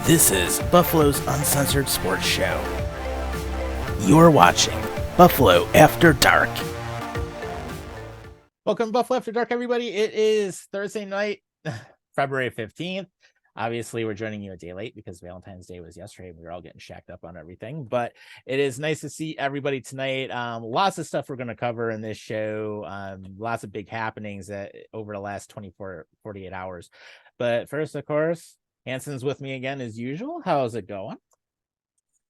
This is Buffalo's Uncensored Sports Show. You're watching Buffalo After Dark. Welcome to Buffalo After Dark, everybody. It is Thursday night, February 15th. Obviously, we're joining you a day late because Valentine's Day was yesterday. We were all getting shacked up on everything, but it is nice to see everybody tonight. Lots of stuff we're going to cover in this show. Lots of big happenings over the last 48 hours. But first, of course, Hanson's with me again as usual. How's it going?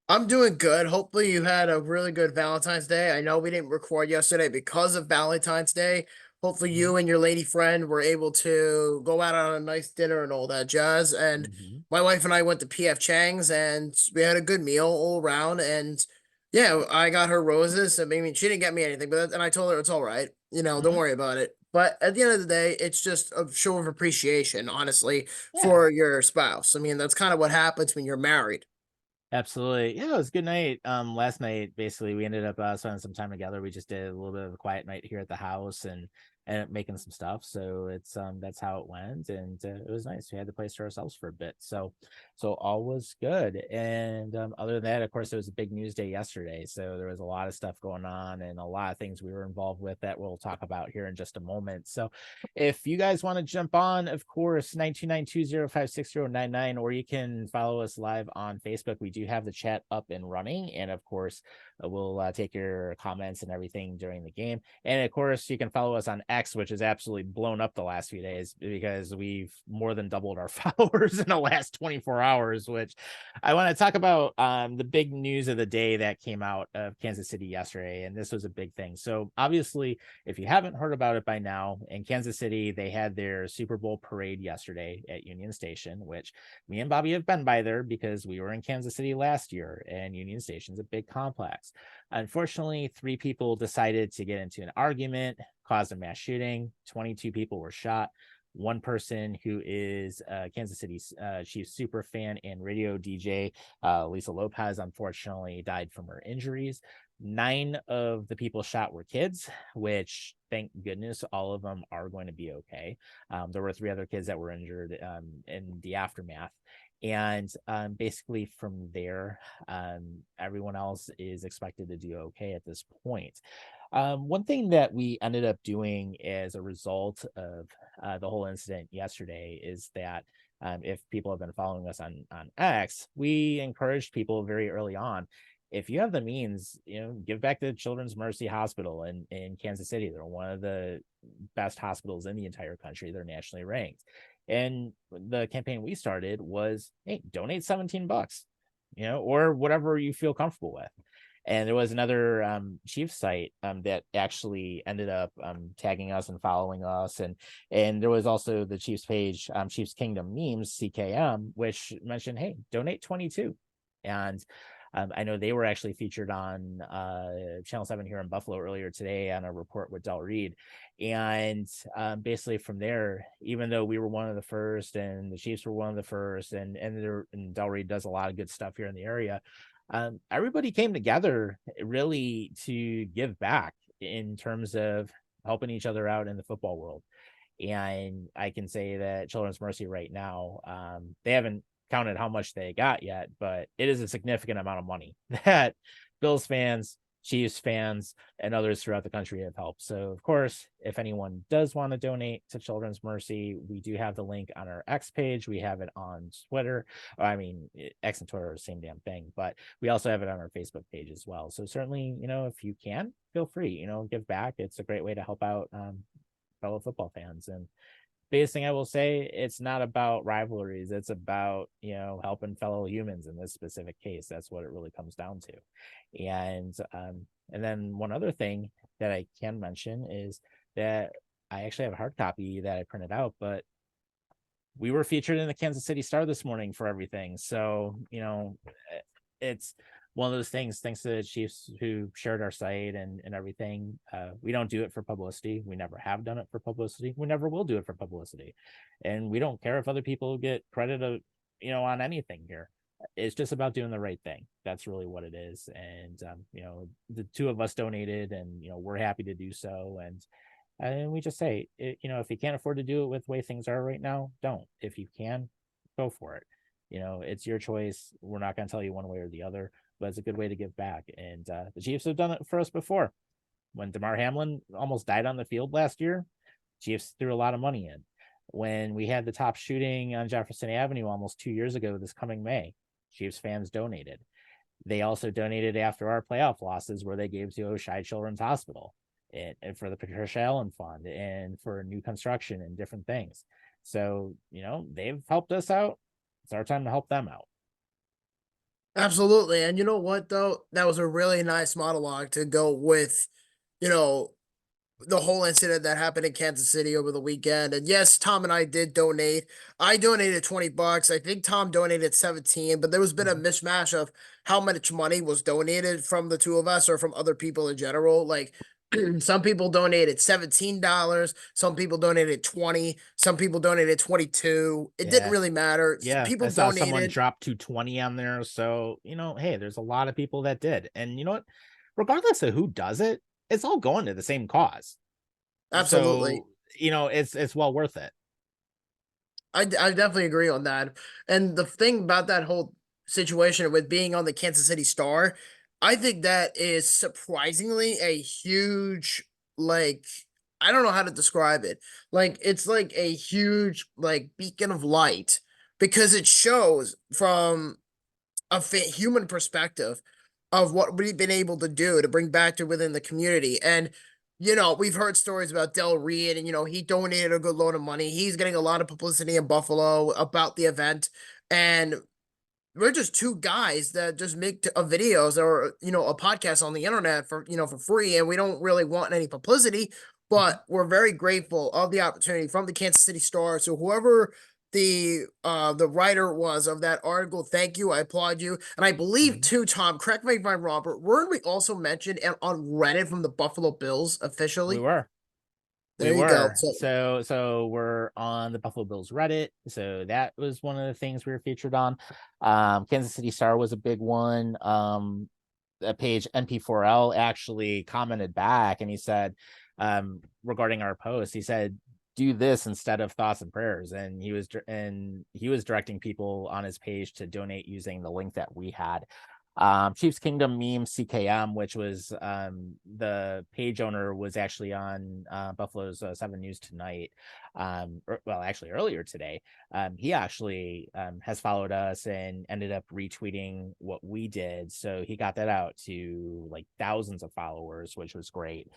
I'm doing good. Hopefully you had a really good Valentine's Day. I know we didn't record yesterday because of Valentine's Day. Hopefully you and your lady friend were able to go out on a nice dinner and all that jazz. And my wife and I went to PF Chang's and we had a good meal all around. And yeah, I got her roses. I mean, she didn't get me anything, and I told her it's all right. Don't worry about it. But at the end of the day, it's just a show of appreciation, honestly, Yeah. for your spouse. I mean, that's kind of what happens when you're married. Absolutely. Yeah, it was a good night. Last night, basically, we ended up spending some time together. We just did a little bit of a quiet night here at the house and making some stuff. So it's that's how it went, and it was nice. We had the place to ourselves for a bit. So all was good. And other than that, of course, it was a big news day yesterday. So there was a lot of stuff going on and a lot of things we were involved with that we'll talk about here in just a moment. So if you guys want to jump on, of course, 92920560099, or you can follow us live on Facebook. We do have the chat up and running, and of course we'll take your comments and everything during the game. And of course you can follow us on X, which is absolutely blown up the last few days because we've more than doubled our followers in the last 24 hours, which I want to talk about. The big news of the day that came out of Kansas City yesterday, and this was a big thing. So obviously, if you haven't heard about it by now, in Kansas City, they had their Super Bowl parade yesterday at Union Station, which me and Bobby have been by there because we were in Kansas City last year, and Union Station's a big complex. Unfortunately, 3 people decided to get into an argument, caused a mass shooting. 22 people were shot. One person who is Kansas City Chiefs super fan and radio DJ, Lisa Lopez, unfortunately died from her injuries. 9 of the people shot were kids, which thank goodness all of them are going to be okay. There were 3 other kids that were injured in the aftermath. And basically from there, everyone else is expected to do okay at this point. One thing that we ended up doing as a result of the whole incident yesterday is that if people have been following us on X, we encouraged people very early on, if you have the means, give back to Children's Mercy Hospital in Kansas City. They're one of the best hospitals in the entire country. They're nationally ranked. And the campaign we started was, hey, donate $17, or whatever you feel comfortable with. And there was another Chiefs site that actually ended up tagging us and following us. And there was also the Chiefs page, Chiefs Kingdom Memes, CKM, which mentioned, hey, donate 22. And I know they were actually featured on Channel 7 here in Buffalo earlier today on a report with Del Reed. And basically from there, even though we were one of the first and the Chiefs were one of the first, and Del Reed does a lot of good stuff here in the area, everybody came together really to give back in terms of helping each other out in the football world. And I can say that Children's Mercy right now, they haven't counted how much they got yet, but it is a significant amount of money that Bills fans, Chiefs fans, and others throughout the country have helped. So, of course, if anyone does want to donate to Children's Mercy, we do have the link on our X page. We have it on Twitter. X and Twitter are the same damn thing, but we also have it on our Facebook page as well. So certainly, if you can, feel free, give back. It's a great way to help out fellow football fans. And biggest thing I will say, it's not about rivalries. It's about, helping fellow humans in this specific case. That's what it really comes down to. And then one other thing that I can mention is that I actually have a hard copy that I printed out, but we were featured in the Kansas City Star this morning for everything. So, it's one of those things, thanks to the Chiefs who shared our site and everything. We don't do it for publicity. We never have done it for publicity. We never will do it for publicity. And we don't care if other people get credit, on anything here. It's just about doing the right thing. That's really what it is. And, the 2 of us donated and, we're happy to do so. And we just say, if you can't afford to do it with the way things are right now, don't. If you can, go for it. It's your choice. We're not going to tell you one way or the other, but it's a good way to give back. And the Chiefs have done it for us before. When DeMar Hamlin almost died on the field last year, Chiefs threw a lot of money in. When we had the top shooting on Jefferson Avenue almost 2 years ago, this coming May, Chiefs fans donated. They also donated after our playoff losses, where they gave to Oshai Children's Hospital and for the Patricia Allen Fund and for new construction and different things. So, they've helped us out. It's our time to help them out. Absolutely. And you know what, though? That was a really nice monologue to go with, you know, the whole incident that happened in Kansas City over the weekend. And yes, Tom and I did donate. I donated $20. I think Tom donated 17, but there was been a Mhm. mishmash of how much money was donated from the two of us or from other people in general. Like some people donated $17, some people donated 20, some people donated 22. It didn't Yeah. really matter. Yeah. I People saw someone donated. drop 220 on there. So, hey, there's a lot of people that did. And you know what? Regardless of who does it, it's all going to the same cause. Absolutely. So, it's well worth it. I definitely agree on that. And the thing about that whole situation with being on the Kansas City Star, I think that is surprisingly a huge, like, I don't know how to describe it. Like, it's like a huge, like, beacon of light because it shows from a human perspective of what we've been able to do to bring back to within the community. And we've heard stories about Del Reed, and he donated a good load of money. He's getting a lot of publicity in Buffalo about the event, and we're just two guys that just make videos or a podcast on the internet for free, and we don't really want any publicity, Mhm. but we're very grateful of the opportunity from the Kansas City Star. So whoever the writer was of that article, thank you, I applaud you. And I believe Mhm. too, Tom, correct me if I'm wrong, but weren't we also mentioned on Reddit from the Buffalo Bills We officially? were. We There you go. were. So So we're on the Buffalo Bills Reddit. So that was one of the things we were featured on. Kansas City Star was a big one. A page NP4L actually commented back, and he said, regarding our post, he said, do this instead of thoughts and prayers. And he was directing people on his page to donate using the link that we had. Chiefs Kingdom meme CKM, which was the page owner, was actually on Buffalo's 7 News Tonight. Well, actually earlier today. He actually has followed us and ended up retweeting what we did. So he got that out to like thousands of followers, which was great.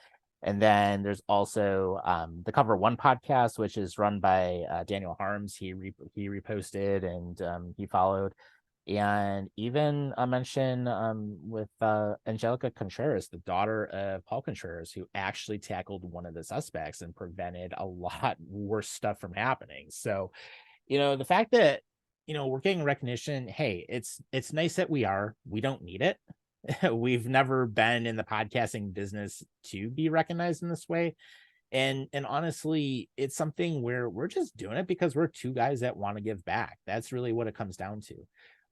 And then there's also the Cover One podcast, which is run by Daniel Harms. He reposted and he followed, and even a mention with Angelica Contreras, the daughter of Paul Contreras, who actually tackled one of the suspects and prevented a lot worse stuff from happening. So, the fact that we're getting recognition, hey, it's nice that we don't need it. We've never been in the podcasting business to be recognized in this way. And honestly, it's something where we're just doing it because we're two guys that want to give back. That's really what it comes down to.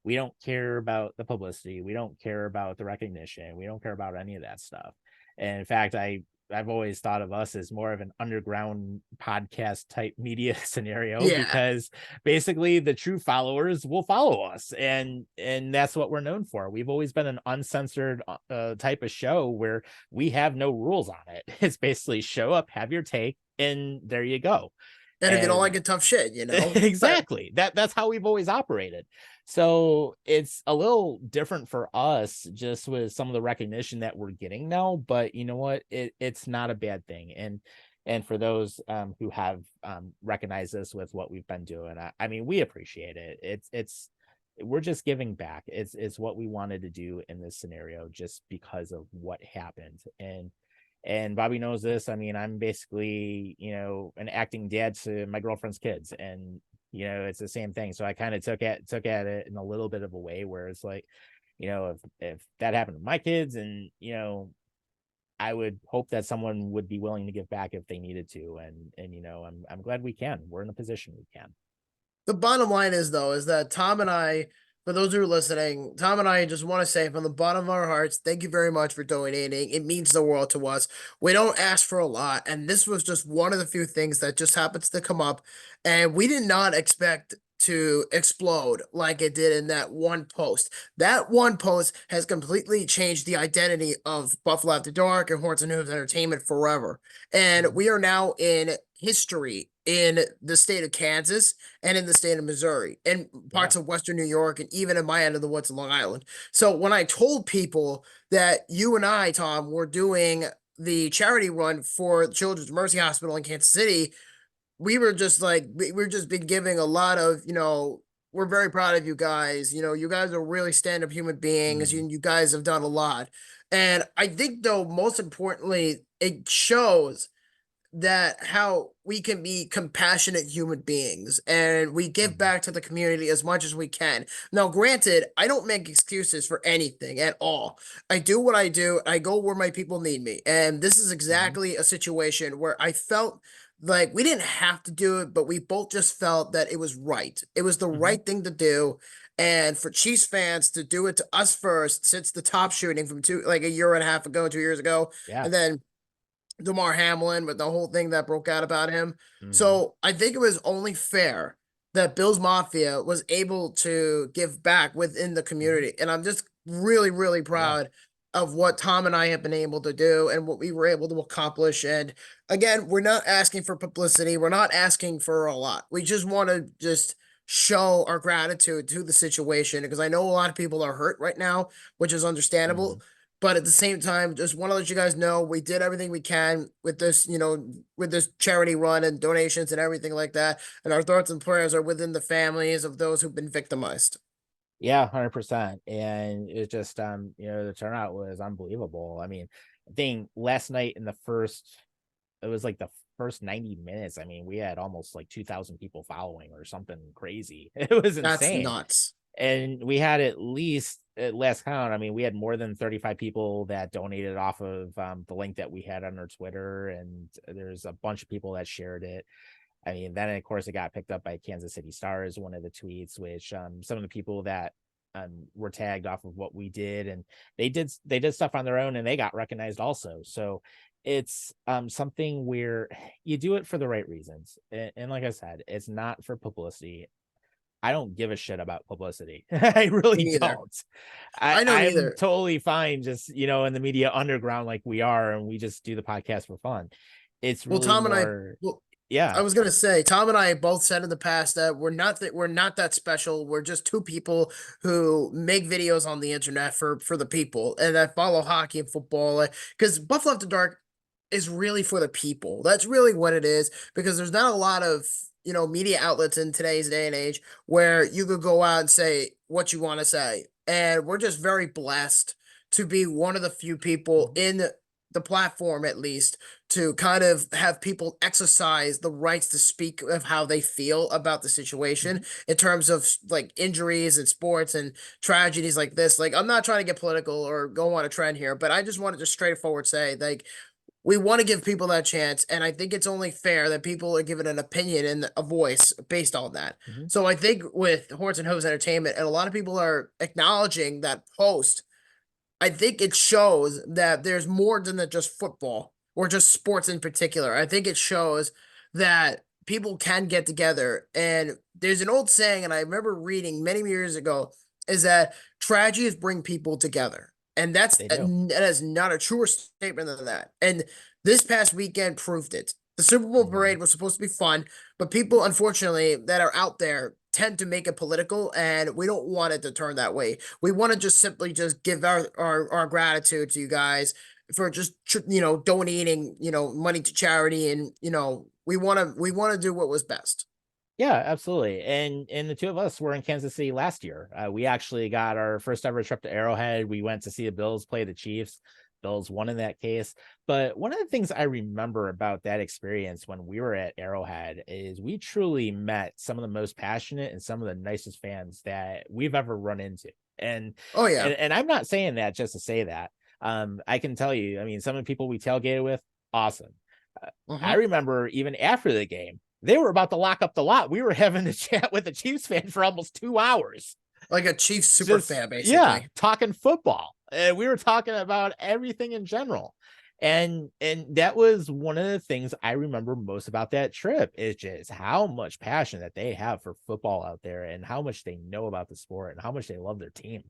We don't care about the publicity. We don't care about the recognition. We don't care about any of that stuff. And in fact, I've always thought of us as more of an underground podcast type media scenario, yeah. because basically the true followers will follow us, and that's what we're known for. We've always been an uncensored type of show where we have no rules on it. It's basically show up, have your take, and there you go. And if you don't And like it, tough shit, But exactly, that's how we've always operated. So it's a little different for us just with some of the recognition that we're getting now, but you know what, it's not a bad thing. And for those who have recognized us with what we've been doing, I mean, we appreciate it. It's we're just giving back. It's what we wanted to do in this scenario just because of what happened. And Bobby knows this. I mean, I'm basically, an acting dad to my girlfriend's kids, and it's the same thing. So I kind of took at it in a little bit of a way where it's like, if that happened to my kids, and I would hope that someone would be willing to give back if they needed to, and I'm glad we can. We're in a position we can. the bottom line is, though, is that Tom and I, for those who are listening, Tom and I just want to say from the bottom of our hearts, thank you very much for donating. It means the world to us. We don't ask for a lot, and this was just one of the few things that just happens to come up, and we did not expect to explode like it did in that one post. That one post has completely changed the identity of Buffalo After Dark and Horns and Hooves Entertainment forever. And Mhm. we are now in history in the state of Kansas and in the state of Missouri and Yeah. parts of Western New York and even in my end of the woods in Long Island. So when I told people that you and I, Tom, were doing the charity run for Children's Mercy Hospital in Kansas City, we were just like we're just been giving a lot of, we're very proud of you guys. You guys are really stand-up human beings. Mhm. You guys have done a lot. And I think though most importantly, it shows that how we can be compassionate human beings and we give Mhm. back to the community as much as we can. Now, granted, I don't make excuses for anything at all. I do what I do. I go where my people need me. And this is Mhm. exactly a situation where I felt like we didn't have to do it, but we both just felt that it was right. It was the Mhm. right thing to do. And for Chiefs fans to do it to us first since the top shooting from like a year and a half ago, 2 years ago, Yeah. and then Damar Hamlin with the whole thing that broke out about him. Mhm. So I think it was only fair that Bills Mafia was able to give back within the Mhm. community. And I'm just really, really Yeah. proud of what Tom and I have been able to do and what we were able to accomplish. And again, we're not asking for publicity. We're not asking for a lot. We just want to just show our gratitude to the situation because I know a lot of people are hurt right now, which is understandable. Mhm. But at the same time, just want to let you guys know we did everything we can with this, with this charity run and donations and everything like that. And our thoughts and prayers are within the families of those who've been victimized. Yeah, 100%. And it just the turnout was unbelievable. I mean, I think last night in the first it was like the first 90 minutes. I mean, we had almost like 2,000 people following or something crazy. It was That's insane. nuts. And we had at least at last count, I mean, we had more than 35 people that donated off of the link that we had on our Twitter, and there's a bunch of people that shared it. I mean, then of course it got picked up by Kansas City Stars, one of the tweets, which some of the people that were tagged off of what we did, and they did stuff on their own, and they got recognized also. So it's something where you do it for the right reasons, and like I said, it's not for publicity. I don't give a shit about publicity. I Me really neither. don't. I don't I'm either. totally fine just, in the media underground like we are, and we just do the podcast for fun. It's Well, really Tom and I, more, well, I yeah. was gonna say, Tom and I both said in the past that we're not that special. We're just two people who make videos on the internet for the people and that follow hockey and football. Because Buffalo After Dark is really for the people. That's really what it is. Because there's not a lot of media outlets in today's day and age where you could go out and say what you want to say. And we're just very blessed to be one of the few people Mhm. in the platform, at least, to kind of have people exercise the rights to speak of how they feel about the situation Mhm. in terms of like injuries and sports and tragedies like this. Like, I'm not trying to get political or go on a trend here, but I just wanted to straightforward say, like, we want to give people that chance. And I think it's only fair that people are given an opinion and a voice based on that. Mhm. So I think with Horns and Hose Entertainment, and a lot of people are acknowledging that post, I think it shows that there's more than just football or just sports in particular. I think it shows that people can get together. And there's an old saying, and I remember reading many years ago, is that tragedies bring people together. And They do. that is not a truer statement than that. And this past weekend proved it. The Super Bowl Mhm. parade was supposed to be fun, but people, unfortunately, that are out there tend to make it political, and we don't want it to turn that way. We want to just simply just give our gratitude to you guys for just donating money to charity, and we want to do what was best. Yeah, absolutely. And the two of us were in Kansas City last year. We actually got our first ever trip to Arrowhead. We went to see the Bills play the Chiefs. Bills won in that case. But one of the things I remember about that experience when we were at Arrowhead is we truly met some of the most passionate and some of the nicest fans that we've ever run into. And Oh and, yeah. and I'm not saying that just to say that. I can tell you, I mean, some of the people we tailgated with, awesome. Uh, I Uh-huh. remember even after the game, they were about to lock up the lot. We were having to chat with a Chiefs fan for almost 2 hours. Like a Chiefs super Just, fan, yeah, basically. talking football. And we were talking about everything in general. And that was one of the things I remember most about that trip, is just how much passion that they have for football out there, and how much they know about the sport, and how much they love their team.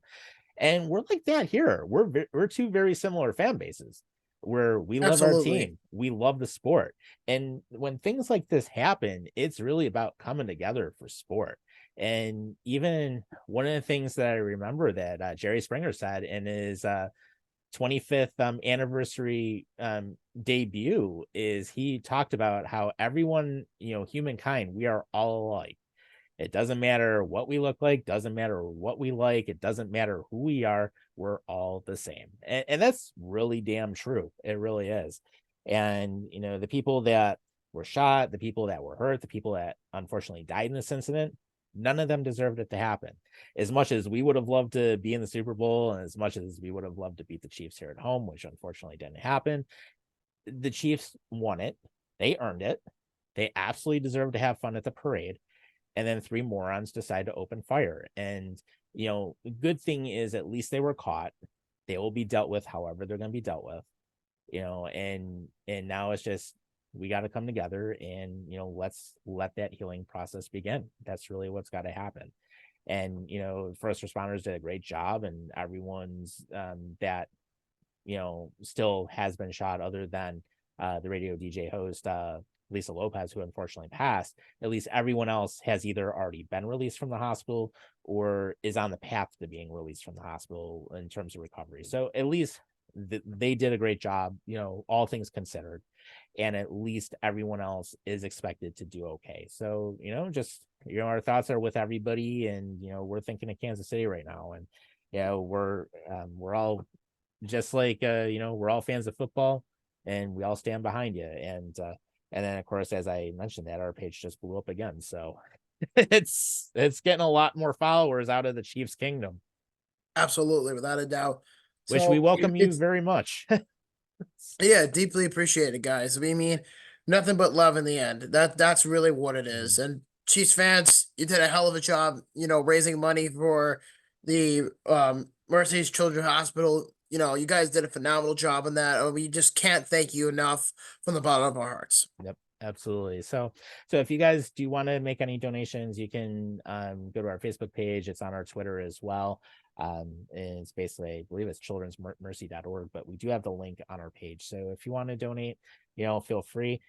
And we're like that here. We're two very similar fan bases, where we love our Absolutely. team, we love the sport. And when things like this happen, it's really about coming together for sport. And even one of the things that I remember that Jerry Springer said in his 25th anniversary debut, is he talked about how everyone, humankind, we are all alike. It doesn't matter what we look like, doesn't matter what we like, it doesn't matter who we are, we're all the same. And that's really damn true. It really is. And, the people that were shot, the people that were hurt, the people that unfortunately died in this incident, none of them deserved it to happen. As much as we would have loved to be in the Super Bowl, and as much as we would have loved to beat the Chiefs here at home, which unfortunately didn't happen, the Chiefs won it. They earned it. They absolutely deserve to have fun at the parade. And then three morons decide to open fire. And, the good thing is at least they were caught. They will be dealt with however they're going to be dealt with, and now it's just, we got to come together and, let's let that healing process begin. That's really what's got to happen. And, first responders did a great job, and everyone's that, still has been shot, other than the radio DJ host, Lisa Lopez, who unfortunately passed. At least everyone else has either already been released from the hospital or is on the path to being released from the hospital in terms of recovery. So at least they did a great job, all things considered. And at least everyone else is expected to do okay. So, just, our thoughts are with everybody, and, we're thinking of Kansas City right now. And, we're all just like, we're all fans of football, and we all stand behind you. And then, of course, as I mentioned, that our page just blew up again. So it's getting a lot more followers out of the Chiefs kingdom, Absolutely, without a doubt. which we So welcome you it's very much. yeah, deeply appreciated, guys. We mean nothing but love in the end. That's really what it is. And Chiefs fans, you did a hell of a job, raising money for the Mercy's Children's Hospital. You guys did a phenomenal job on that. We just can't thank you enough from the bottom of our hearts. Yep, absolutely. So if you guys do want to make any donations, you can go to our Facebook page. It's on our Twitter as well. And it's basically, I believe it's childrensmercy.org, but we do have the link on our page. So if you want to donate, feel free.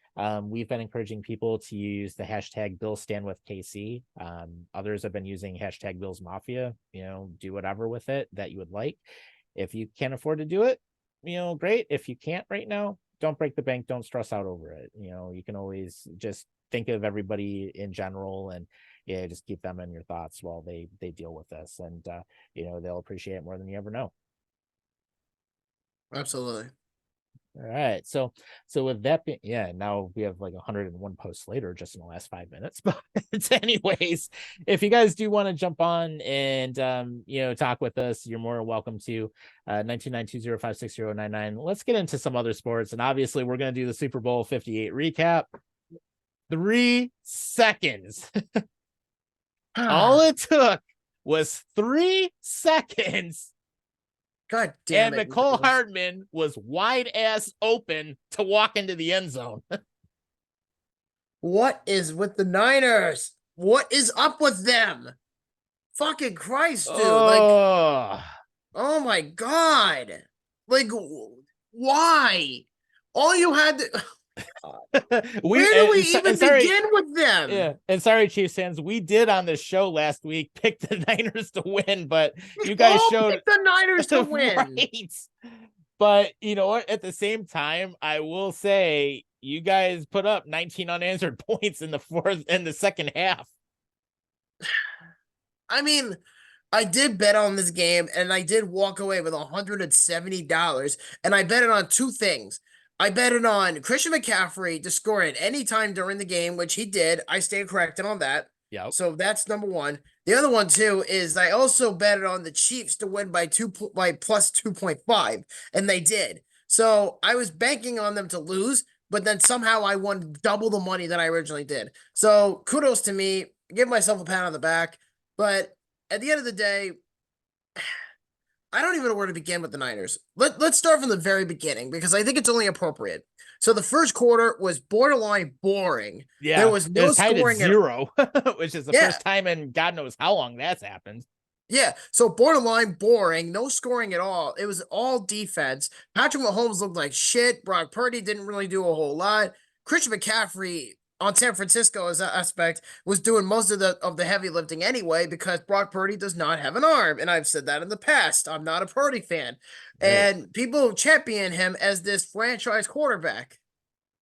We've been encouraging people to use the hashtag Bill Stand with KC. Others have been using hashtag Bills Mafia. Do whatever with it that you would like. If you can't afford to do it, great. If you can't right now, don't break the bank. Don't stress out over it. You can always just think of everybody in general, and just keep them in your thoughts while they deal with this. And they'll appreciate it more than you ever know. Absolutely. All right. So with that being, now we have like 101 posts later just in the last 5 minutes. But anyways, if you guys do want to jump on and talk with us, you're more than welcome to 92920560099. Let's get into some other sports. And obviously we're gonna do the Super Bowl 58 recap. 3 seconds. All it took was 3 seconds. God damn and it. McCole Hardman was wide ass open to walk into the end zone. What is with the Niners? What is up with them? Fucking Christ, dude. Like, Oh, oh my God. Like, why? All you had to. Where do we even begin with them? Yeah, and sorry, Chiefs fans, we did on the show last week pick the Niners to win, but We you guys all showed picked the Niners to win. Right. But you know what? At the same time, I will say you guys put up 19 unanswered points in the second half. I mean, I did bet on this game and I did walk away with $170. And I bet it on two things. I bet it on Christian McCaffrey to score at any time during the game, which he did. I stayed corrected on that. Yep. So that's number one. The other one too is I also betted on the Chiefs to win by plus 2.5, and they did. So I was banking on them to lose, but then somehow I won double the money that I originally did. So kudos to me. Give myself a pat on the back. But at the end of the day, I don't even know where to begin with the Niners. Let's start from the very beginning because I think it's only appropriate. So the first quarter was borderline boring. There Yeah, was it no was tied at scoring at 0, which is the yeah, first time in God knows how long that's happened. yeah. So borderline boring, no scoring at all. It was all defense. Patrick Mahomes looked like shit. Brock Purdy didn't really do a whole lot. Christian McCaffrey on San Francisco's aspect was doing most of the heavy lifting anyway because Brock Purdy does not have an arm, and I've said that in the past. I'm not a Purdy fan, Right. and people champion him as this franchise quarterback.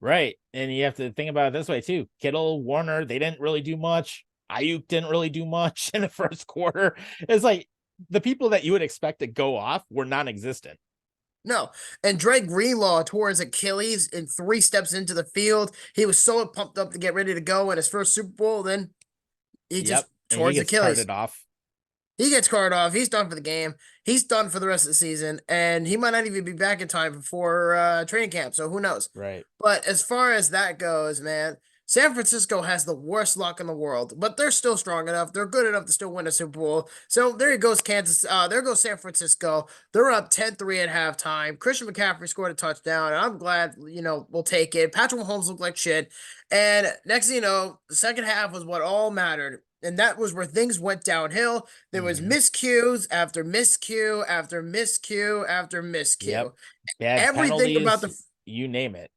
Right. And you have to think about it this way too. Kittle, Warner, they didn't really do much. Ayuk didn't really do much in the first quarter. It's like the people that you would expect to go off were non-existent. No. And Dre Greenlaw tore his Achilles in 3 steps into the field. He was so pumped up to get ready to go in his first Super Bowl. Then he just Yep. And tore he his gets Achilles. carted off. He gets carted off. He's done for the game. He's done for the rest of the season, and he might not even be back in time before training camp. So who knows? Right. But as far as that goes, man, San Francisco has the worst luck in the world, but they're still strong enough. They're good enough to still win a Super Bowl. So there goes Kansas. There goes San Francisco. They're up 10-3 at halftime. Christian McCaffrey scored a touchdown, and I'm glad, we'll take it. Patrick Mahomes looked like shit. And next thing you know, the second half was what all mattered. And that was where things went downhill. There was Mm-hmm. miscues after miscue after miscue after Yep. miscue. Bad Everything about penalties, the you name it.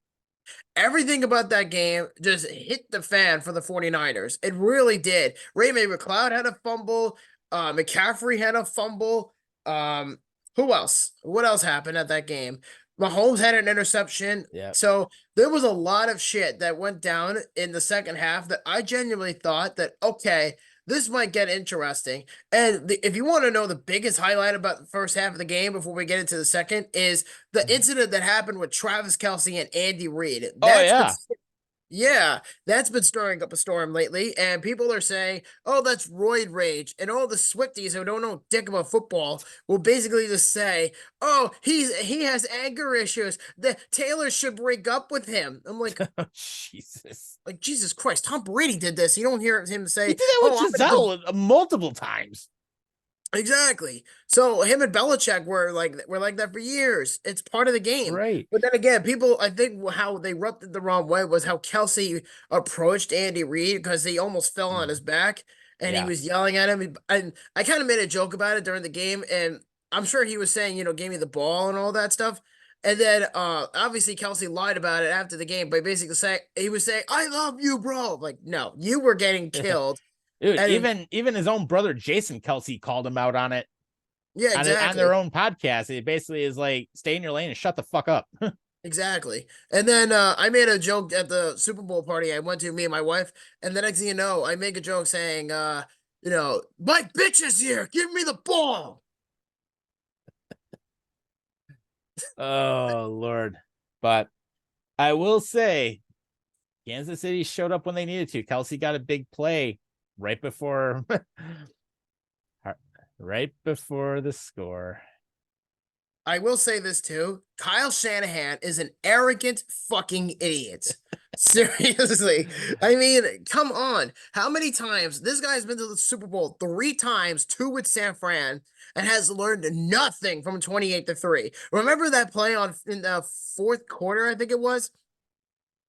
Everything about that game just hit the fan for the 49ers. It really did. Ray McLeod had a fumble. McCaffrey had a fumble. Um, who else? What else happened at that game? Mahomes had an interception. Yep. So there was a lot of shit that went down in the second half that I genuinely thought that, okay, this might get interesting. And if you want to know the biggest highlight about the first half of the game before we get into the second is the Mhm. incident that happened with Travis Kelsey and Andy Reid. Oh yeah. Yeah, that's been stirring up a storm lately, and people are saying, "Oh, that's roid rage," and all the Swifties who don't know dick about football will basically just say, "Oh, he has anger issues. The Taylor should break up with him." I'm like, Oh, Jesus. Jesus Christ, Tom Brady did this. You don't hear him He say, did that with "Oh, I'm gonna go." Giselle multiple times. Exactly. So him and Belichick were like that for years. It's part of the game. Right. But then again, people I think how they rubbed it the wrong way was how Kelsey approached Andy Reid because he almost fell on his Mhm. back and he Yeah. was yelling at him. And I kind of made a joke about it during the game, and I'm sure he was saying, gave me the ball and all that stuff. And then obviously Kelsey lied about it after the game by basically saying he was saying, "I love you, bro." Like, no, you were getting killed. Dude, And even his own brother Jason Kelsey called him out on it yeah, on their exactly. own podcast. It basically is like, stay in your lane and shut the fuck up. Exactly. And then I made a joke at the Super Bowl party I went to, me and my wife. And the next thing you know, I make a joke saying, my bitch is here. Give me the ball. Oh Lord. But I will say Kansas City showed up when they needed to. Kelsey got a big play right before right before the score. I will say this too. Kyle Shanahan is an arrogant fucking idiot. Seriously. I mean, come on. How many times this guy's been to the Super Bowl 3 times, 2 with San Fran, and has learned nothing from 28-3. Remember that play in the fourth quarter, I think it was,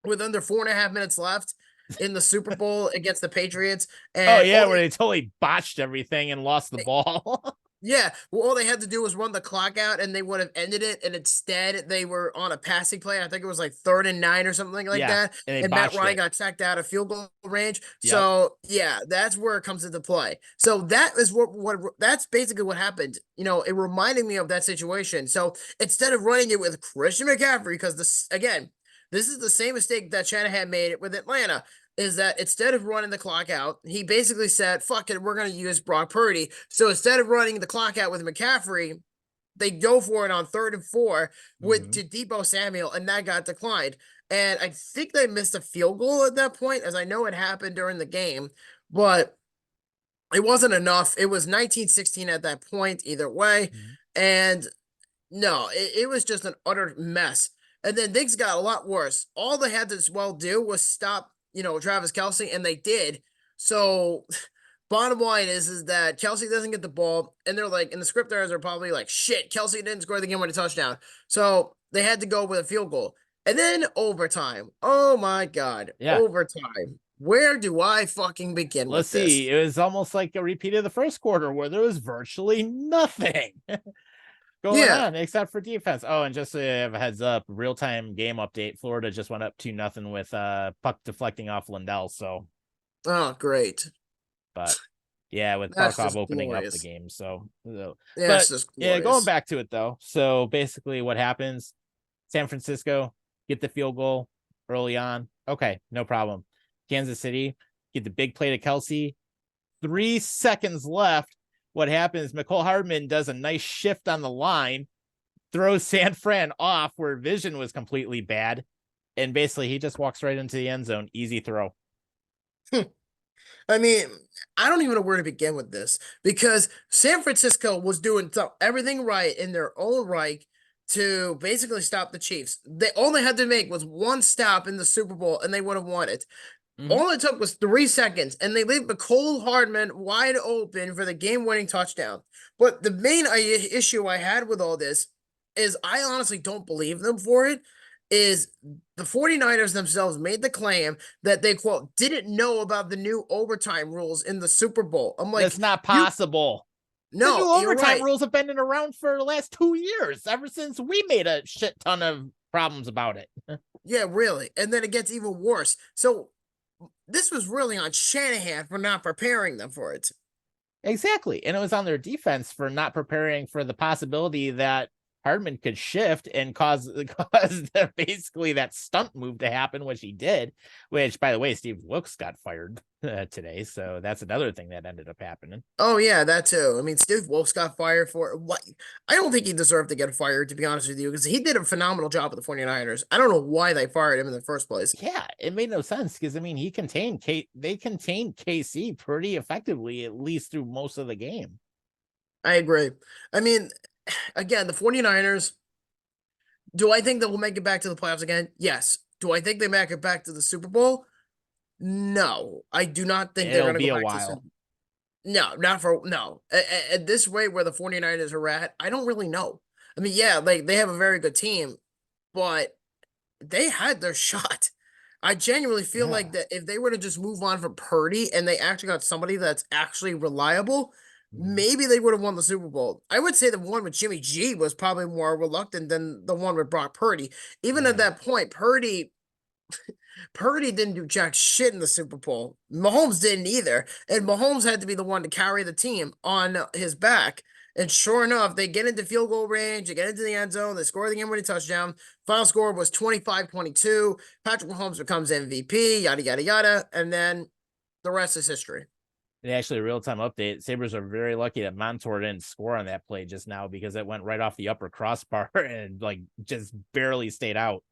with under 4.5 minutes left in the Super Bowl against the Patriots, Oh and yeah, all where they totally botched everything and lost the ball. yeah, well, all they had to do was run the clock out, and they would have ended it. And instead, they were on a passing play. I think it was like 3rd and 9 or something like Yeah, that. and they And Matt botched Ryan it. got sacked out of field goal range. Yep. So yeah, that's where it comes into play. So that is what that's basically what happened. It reminded me of that situation. So instead of running it with Christian McCaffrey, because this is the same mistake that Shanahan made with Atlanta is that instead of running the clock out, he basically said, fuck it, we're going to use Brock Purdy. So instead of running the clock out with McCaffrey, they go for it on 3rd and 4 with Mm-hmm. to Debo Samuel, and that got declined. And I think they missed a field goal at that point, as I know it happened during the game, but it wasn't enough. It was 19-16 at that point, either way. Mm-hmm. And no, it was just an utter mess. And then things got a lot worse. All they had to do was stop, Travis Kelsey, and they did. So bottom line is that Kelsey doesn't get the ball, and they're like, and the script errors are probably like, shit, Kelsey didn't score the game winning touchdown. So they had to go with a field goal. And then overtime. Oh my God. Yeah. Overtime. Where do I fucking begin Let's with this? see. It was almost like a repeat of the first quarter where there was virtually nothing going Yeah. on except for defense. Oh, and just to have a heads up, real time game update. Florida just went up 2-0 with puck deflecting off Lindell. So, Oh, great. but yeah, with That's Barkov just opening up the glorious. game. So, That's but just yeah, going glorious. back to it though. So basically, what happens? San Francisco get the field goal early on. Okay, no problem. Kansas City get the big play to Kelsey. 3 seconds left. What happens? McCole Hardman does a nice shift on the line, throws San Fran off where vision was completely bad. And basically, he just walks right into the end zone. Easy throw. I mean, I don't even know where to begin with this because San Francisco was doing everything right in their own right to basically stop the Chiefs. They only had to make was one stop in the Super Bowl and they would have won it. Mm-hmm. All it took was 3 seconds, and they leave McCole Hardman wide open for the game-winning touchdown. But the main issue I had with all this is I honestly don't believe them for it. Is the 49ers themselves made the claim that they quote didn't know about the new overtime rules in the Super Bowl. I'm That's like, not you possible. The new no, you're overtime right. rules have been around for the last 2 years, ever since we made a shit ton of problems about it. Yeah, really. And then it gets even worse. So this was really on Shanahan for not preparing them for it. Exactly. And it was on their defense for not preparing for the possibility that Hardman could shift and cause basically that stunt move to happen, which he did, which, by the way, Steve Wilkes got fired today. So that's another thing that ended up happening. Oh yeah, that too. I mean, Steve Wolf's got fired for what? I don't think he deserved to get fired, to be honest with you, because he did a phenomenal job with the 49ers. I don't know why they fired him in the first place. Yeah, it made no sense because I mean they contained KC pretty effectively, at least through most of the game. I agree. I mean, again, the 49ers, do I think that we'll make it back to the playoffs again? Yes. Do I think they make it back to the Super Bowl? No. I do not think they're It'll going to be go a back to the Super while. Bowl. No, not for no. At this rate where the 49ers are at, I don't really know. I mean, yeah, like they have a very good team, but they had their shot. I genuinely feel like Yeah. that if they were to just move on from Purdy and they actually got somebody that's actually reliable, Mhm. maybe they would have won the Super Bowl. I would say the one with Jimmy G was probably more reluctant than the one with Brock Purdy. Even at Yeah. that point, Purdy didn't do jack shit in the Super Bowl. Mahomes didn't either. And Mahomes had to be the one to carry the team on his back. And sure enough, they get into field goal range, they get into the end zone, they score the game winning touchdown. Final score was 25-22. Patrick Mahomes becomes MVP, yada, yada, yada. And then the rest is history. And actually, a real time update. Sabres are very lucky that Montour didn't score on that play just now because it went right off the upper crossbar and like just barely stayed out.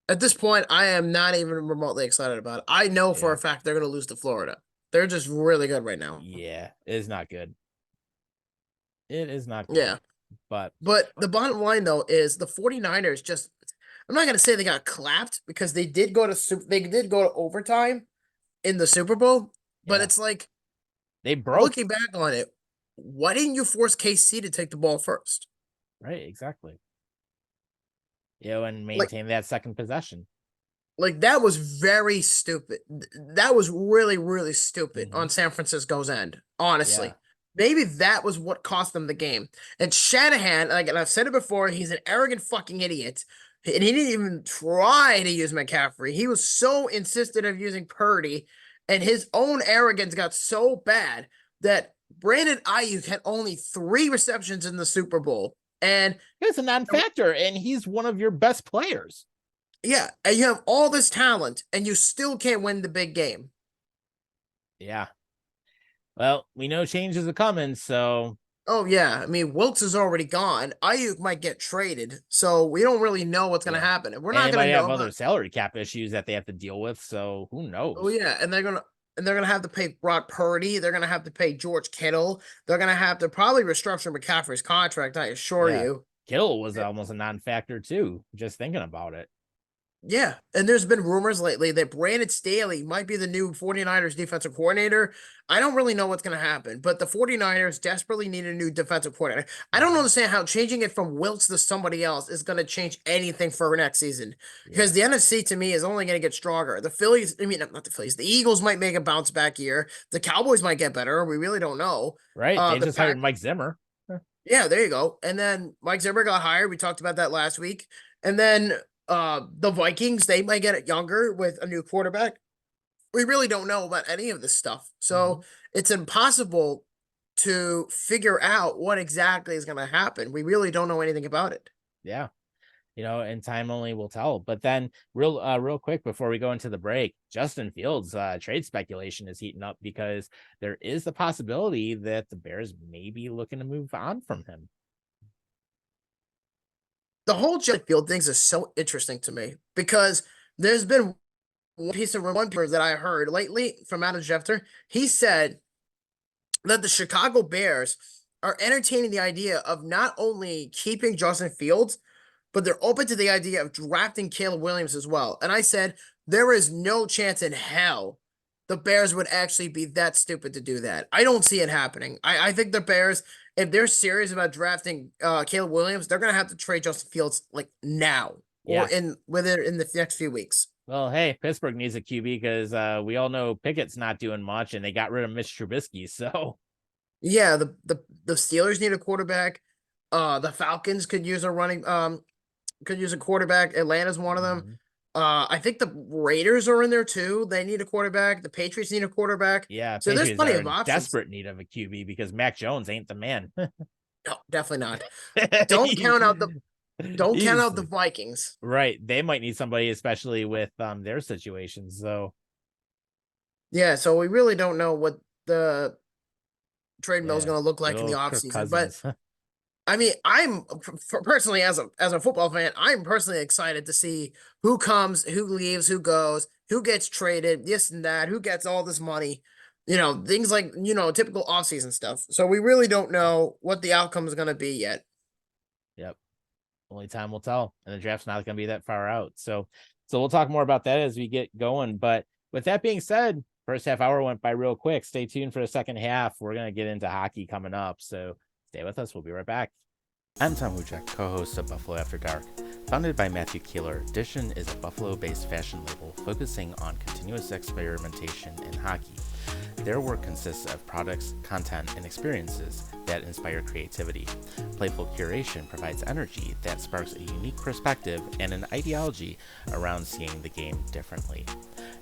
At this point, I am not even remotely excited about it. I know for Yeah. a fact they're going to lose to Florida. They're just really good right now. Yeah. It is not good. It is not good. Yeah. But But the bottom line though is the 49ers just I'm not gonna say they got clapped because they did go to overtime in the Super Bowl, but yeah, it's like they broke. looking back on it, why didn't you force KC to take the ball first? Right. Exactly. And Like maintain that second possession. that was very stupid. That was really, really stupid Mm-hmm. on San Francisco's end, Yeah. honestly. Maybe that was what cost them the game. And Shanahan, like, and I've said it before, he's an arrogant fucking idiot. And he didn't even try to use McCaffrey. He was so insistent of using Purdy, and his own arrogance got so bad that Brandon Ayuk had only 3 receptions in the Super Bowl. And It's a non factor, and he's one of your best players. yeah, and you have all this talent, and you still can't win the big game. Yeah. Well, we know changes are coming. So, Oh yeah, I mean Wilkes is already gone. Ayuk might get traded, so we don't really know what's gonna yeah. happen. And we're And not they gonna might know. have I'm other not, salary cap issues that they have to deal with. So, who oh knows? yeah, and they're gonna have to pay Brock Purdy. They're gonna have to pay George Kittle. They're gonna have to probably restructure McCaffrey's contract. I assure Yeah. you. Kittle was almost a non factor, too, just thinking about it. Yeah, and there's been rumors lately that Brandon Staley might be the new 49ers defensive coordinator. I don't really know what's going to happen, but the 49ers desperately need a new defensive coordinator. I don't Mhm. understand how changing it from Wilkes to somebody else is going to change anything for next season because Yeah. the NFC to me is only going to get stronger. The Phillies, I mean, not the Phillies, the Eagles might make a bounce back year. The Cowboys might get better. We really don't know. Right. They The just hired Pack, Mike Zimmer. yeah, there you go. And then Mike Zimmer got hired. We talked about that last week. And then the Vikings, they might get it younger with a new quarterback. We really don't know about any of this stuff. So Mhm. it's impossible to figure out what exactly is going to happen. We really don't know anything about it. Yeah. And time only will tell. But then real quick before we go into the break, Justin Fields trade speculation is heating up because there is the possibility that the Bears may be looking to move on from him. The whole Jet Field things is so interesting to me because there's been one piece that I heard lately from Adam Schefter. He said that the Chicago Bears are entertaining the idea of not only keeping Justin Fields, but they're open to the idea of drafting Caleb Williams as well. And I said, there is no chance in hell the Bears would actually be that stupid to do that. I don't see it happening. I think the Bears, if they're serious about drafting Caleb Williams, they're gonna have to trade Justin Fields like now or Yeah. in the next few weeks. Well, hey, Pittsburgh needs a QB because we all know Pickett's not doing much, and they got rid of Mitch Trubisky. So, Yeah, the Steelers need a quarterback. The Falcons could use a quarterback. Atlanta's one of them. Mhm. I think the Raiders are in there too. They need a quarterback. The Patriots need a quarterback. Yeah, So there's Patriots plenty are of in options. desperate need of a QB because Mac Jones ain't the man. No, definitely not. Don't count out the don't count out the Easily. Vikings. Right. They might need somebody, especially with their situations. So Yeah, so we really don't know what the trade mill is yeah, going to look good like in the old Kirk offseason. But Cousins. I mean, personally as a football fan, I'm personally excited to see who comes, who leaves, who goes, who gets traded, this and that, who gets all this money. Things like, typical offseason stuff. So we really don't know what the outcome is going to be yet. Yep. Only time will tell. And the draft's not going to be that far out. So we'll talk more about that as we get going. But with that being said, first half hour went by real quick. Stay tuned for the second half. We're going to get into hockey coming up. So stay with us. We'll be right back. I'm Tom Wujek, co-host of Buffalo After Dark. Founded by Matthew Keeler, Dishin is a Buffalo-based fashion label focusing on continuous experimentation in hockey. Their work consists of products, content, and experiences that inspire creativity. Playful curation provides energy that sparks a unique perspective and an ideology around seeing the game differently.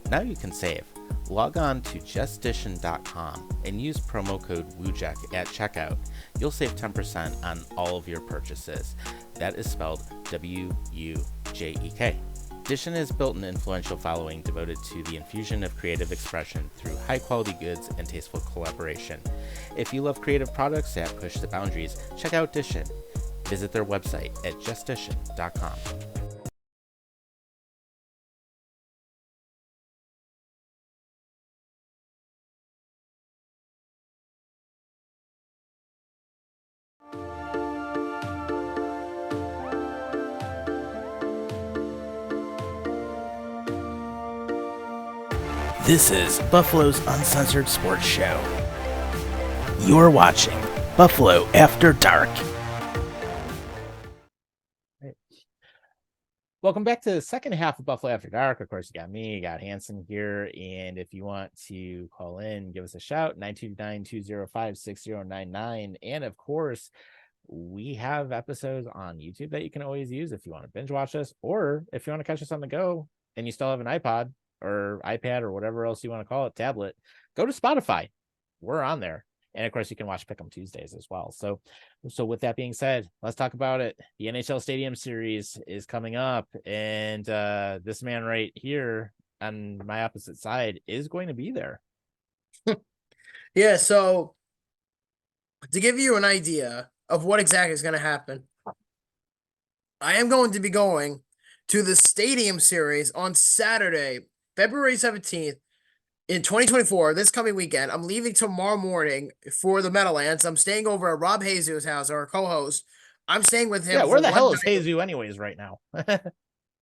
Now you can save. Log on to justdishin.com and use promo code WUJEK at checkout. You'll save 10% on all of your purchases. That is spelled W-U-J-E-K. Dishin has built an influential following devoted to the infusion of creative expression through high-quality goods and tasteful collaboration. If you love creative products that push the boundaries, check out Dishin. Visit their website at justdishin.com. This is Buffalo's Uncensored Sports Show. You're watching Buffalo After Dark. Welcome back to the second half of Buffalo After Dark. Of course, you got me, you got Hanson here. And if you want to call in, give us a shout, 929-205-6099. And of course, we have episodes on YouTube that you can always use if you want to binge watch us, or if you want to catch us on the go and you still have an iPod or iPad or whatever else you want to call it, tablet, go to Spotify. We're on there. And of course, you can watch Pick'em Tuesdays as well. So with that being said, let's talk about it. The NHL Stadium Series is coming up, and this man right here on my opposite side is going to be there. Yeah, so to give you an idea of what exactly is going to happen, I am going to be going to the Stadium Series on Saturday, February 17th in 2024, this coming weekend. I'm leaving tomorrow morning for the Meadowlands. I'm staying over at Rob Jesus' house, our co-host. I'm staying with Yeah, him where for the one hell is night. Jesus anyways right now?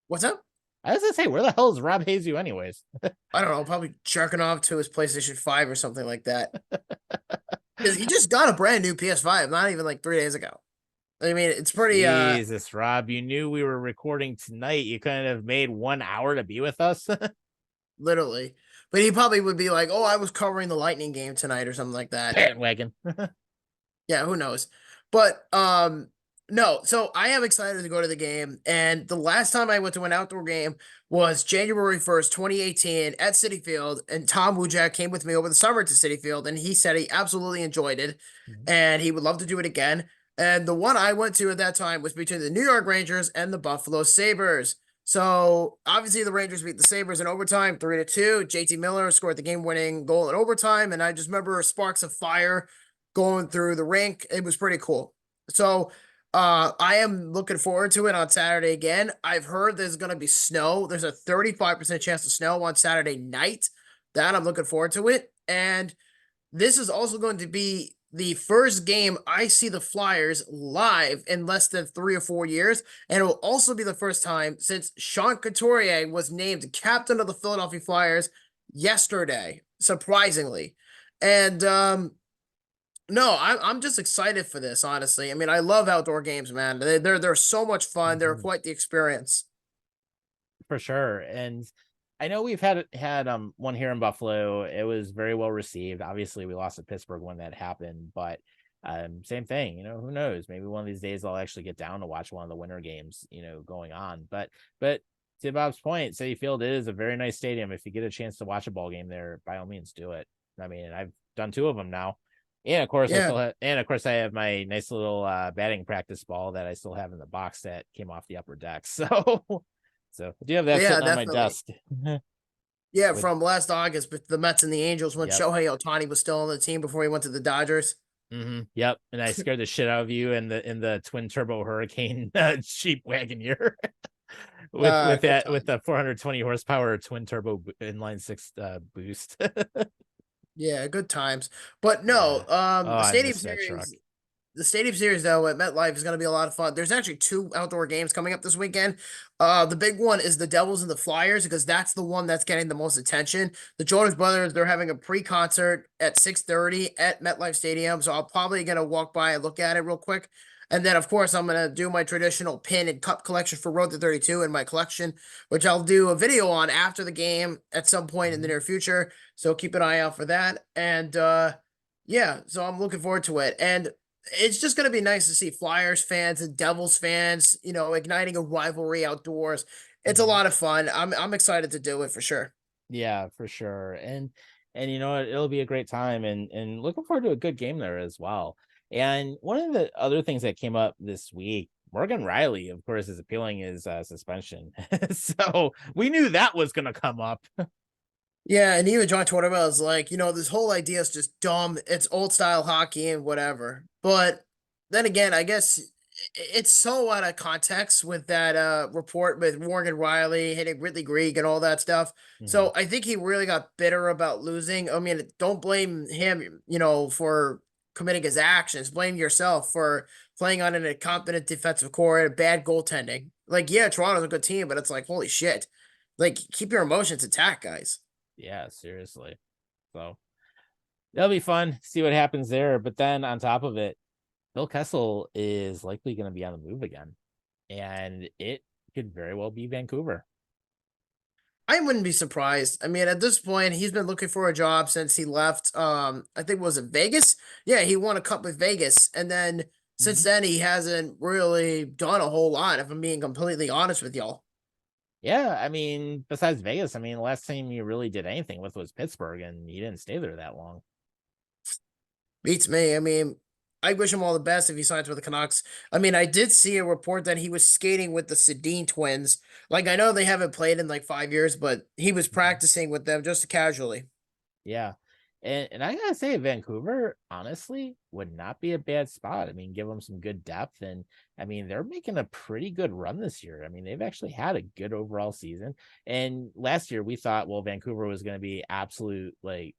What's up? I was gonna say, where the hell is Rob Hazu anyways? I don't know, probably jerking off to his PlayStation 5 or something like that. Because he just got a brand new PS5, not even like 3 days ago. I mean, it's pretty Jesus, Rob, you knew we were recording tonight. You couldn't have made 1 hour to be with us. literally. But he probably would be like, "Oh, I was covering the Lightning game tonight" or something like that. Bandwagon. Yeah, who knows? But no, so I am excited to go to the game. And the last time I went to an outdoor game was January 1st, 2018 at Citi Field. And Tom Wujak came with me over the summer to Citi Field, and he said he absolutely enjoyed it and he would love to do it again. And the one I went to at that time was between the New York Rangers and the Buffalo Sabres. So obviously the Rangers beat the Sabres in overtime, 3-2. JT Miller scored the game-winning goal in overtime, and I just remember sparks of fire going through the rink. It was pretty cool. So I am looking forward to it on Saturday again. I've heard there's going to be snow. There's a 35% chance of snow on Saturday night. That I'm looking forward to it. And this is also going to be the first game I see the Flyers live in less than 3 or 4 years. And it will also be the first time since Sean Couturier was named captain of the Philadelphia Flyers yesterday, surprisingly. And no, I'm just excited for this, honestly. I mean, I love outdoor games, man. They're so much fun. They're quite the experience. For sure. And I know we've had one here in Buffalo. It was very well received. Obviously, we lost to Pittsburgh when that happened, but same thing. Who knows? Maybe one of these days I'll actually get down to watch one of the winter games. Going on. But to Bob's point, Citi Field is a very nice stadium. If you get a chance to watch a ball game there, by all means, do it. I mean, I've done 2 of them now. And of course, Yeah. I have my nice little batting practice ball that I still have in the box that came off the upper deck. So I do have that Yeah, sitting on my definitely. desk. Yeah, With from last August, but the Mets and the Angels when Yep. Shohei Ohtani was still on the team before he went to the Dodgers. Yep. And I scared the shit out of you in the twin turbo hurricane Jeep Wagoneer with Good that with time. the 420 horsepower twin turbo inline 6 boost. Yeah, good times. But no, Yeah. Oh, I missed that truck. The Stadium Series though at MetLife is going to be a lot of fun. There's actually 2 outdoor games coming up this weekend. The big one is the Devils and the Flyers because that's the one that's getting the most attention. The Jonas Brothers, they're having a pre-concert at 6:30 at MetLife Stadium, so I'll probably gonna walk by and look at it real quick. And then of course I'm gonna do my traditional pin and cup collection for Road to 32 in my collection, which I'll do a video on after the game at some point in the near future. So keep an eye out for that. And yeah, so I'm looking forward to it. And it's just going to be nice to see Flyers fans and Devils fans, igniting a rivalry outdoors. It's a Mhm. lot of fun. I'm excited to do it for sure. Yeah, for sure. And it'll be a great time and looking forward to a good game there as well. And one of the other things that came up this week, Morgan Riley, of course, is appealing his suspension. So we knew that was going to come up. Yeah, and even John Tortorella is like, this whole idea is just dumb. It's old style hockey and whatever. But then again, I guess it's so out of context with that report with Morgan Riley hitting Ridley Greig and all that stuff. Mhm. So I think he really got bitter about losing. I mean, don't blame him, for committing his actions. Blame yourself for playing on an incompetent defensive core and bad goaltending. Like, yeah, Toronto's a good team, but it's like, holy shit. Like, keep your emotions intact, guys. Yeah, seriously. So that'll be fun. See what happens there. But then on top of it, Bill Kessel is likely going to be on the move again, and it could very well be Vancouver. I wouldn't be surprised. I mean, at this point, he's been looking for a job since he left. I think was it Vegas? Yeah, he won a cup with Vegas, and then since Mhm. then he hasn't really done a whole lot. If I'm being completely honest with y'all, Yeah, I mean, besides Vegas, I mean, the last time you really did anything with was Pittsburgh, and you didn't stay there that long. beats me. I mean, I wish him all the best if he signs with the Canucks. I mean, I did see a report that he was skating with the Sedin twins. Like, I know they haven't played in like 5 years, but he was Mhm. practicing with them just casually. Yeah. And I gotta say, Vancouver, honestly, would not be a bad spot. I mean, give them some good depth. And I mean, they're making a pretty good run this year. I mean, they've actually had a good overall season. And last year we thought, well, Vancouver was going to be absolute like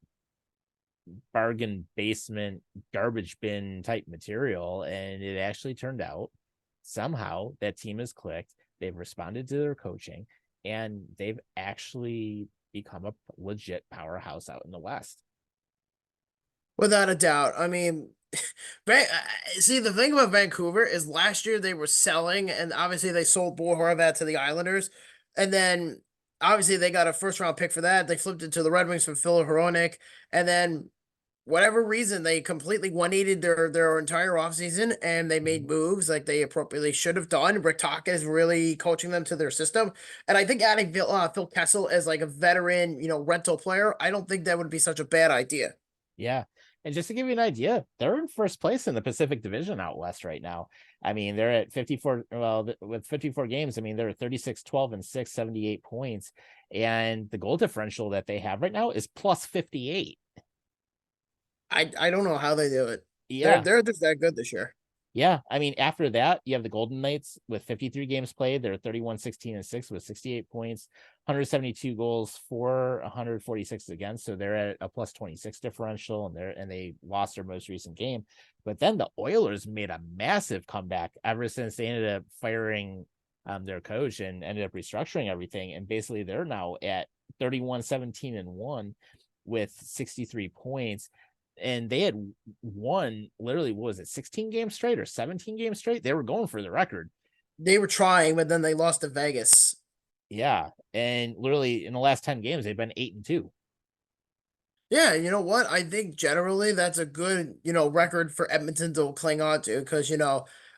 bargain basement garbage bin type material, and it actually turned out somehow that team has clicked. They've responded to their coaching, and they've actually become a legit powerhouse out in the West. Without a doubt. I mean, see, the thing about Vancouver is last year they were selling, and obviously they sold Bo Horvat to the Islanders, and then obviously they got a first round pick for that. They flipped it to the Red Wings from Phil Hronik, and then whatever reason they completely 180 their entire offseason and they made Mhm. moves like they appropriately should have done. Rick Tocchet is really coaching them to their system, and I think adding Phil Kessel as like a veteran, rental player, I don't think that would be such a bad idea. Yeah. And just to give you an idea, they're in first place in the Pacific Division out west right now. I mean, they're at 54. Well, with 54 games, I mean, they're at 36, 12, and 6, 78 points. And the goal differential that they have right now is plus 58. I don't know how they do it. They're Yeah. they're just that good this year. Yeah. I mean, after that, you have the Golden Knights with 53 games played. They're 31, 16, and 6 with 68 points, 172 goals for 146 against. So they're at a plus 26 differential, and they lost their most recent game. But then the Oilers made a massive comeback ever since they ended up firing their coach and ended up restructuring everything. And basically they're now at 31, 17, and 1 with 63 points, and they had won literally, what was it, 16 games straight or 17 games straight? They were going for the record. They were trying, but then they lost to Vegas. Yeah. And literally in the last 10 games, they've been 8-2. Yeah, you know what? I think generally that's a good, record for Edmonton to cling on to because,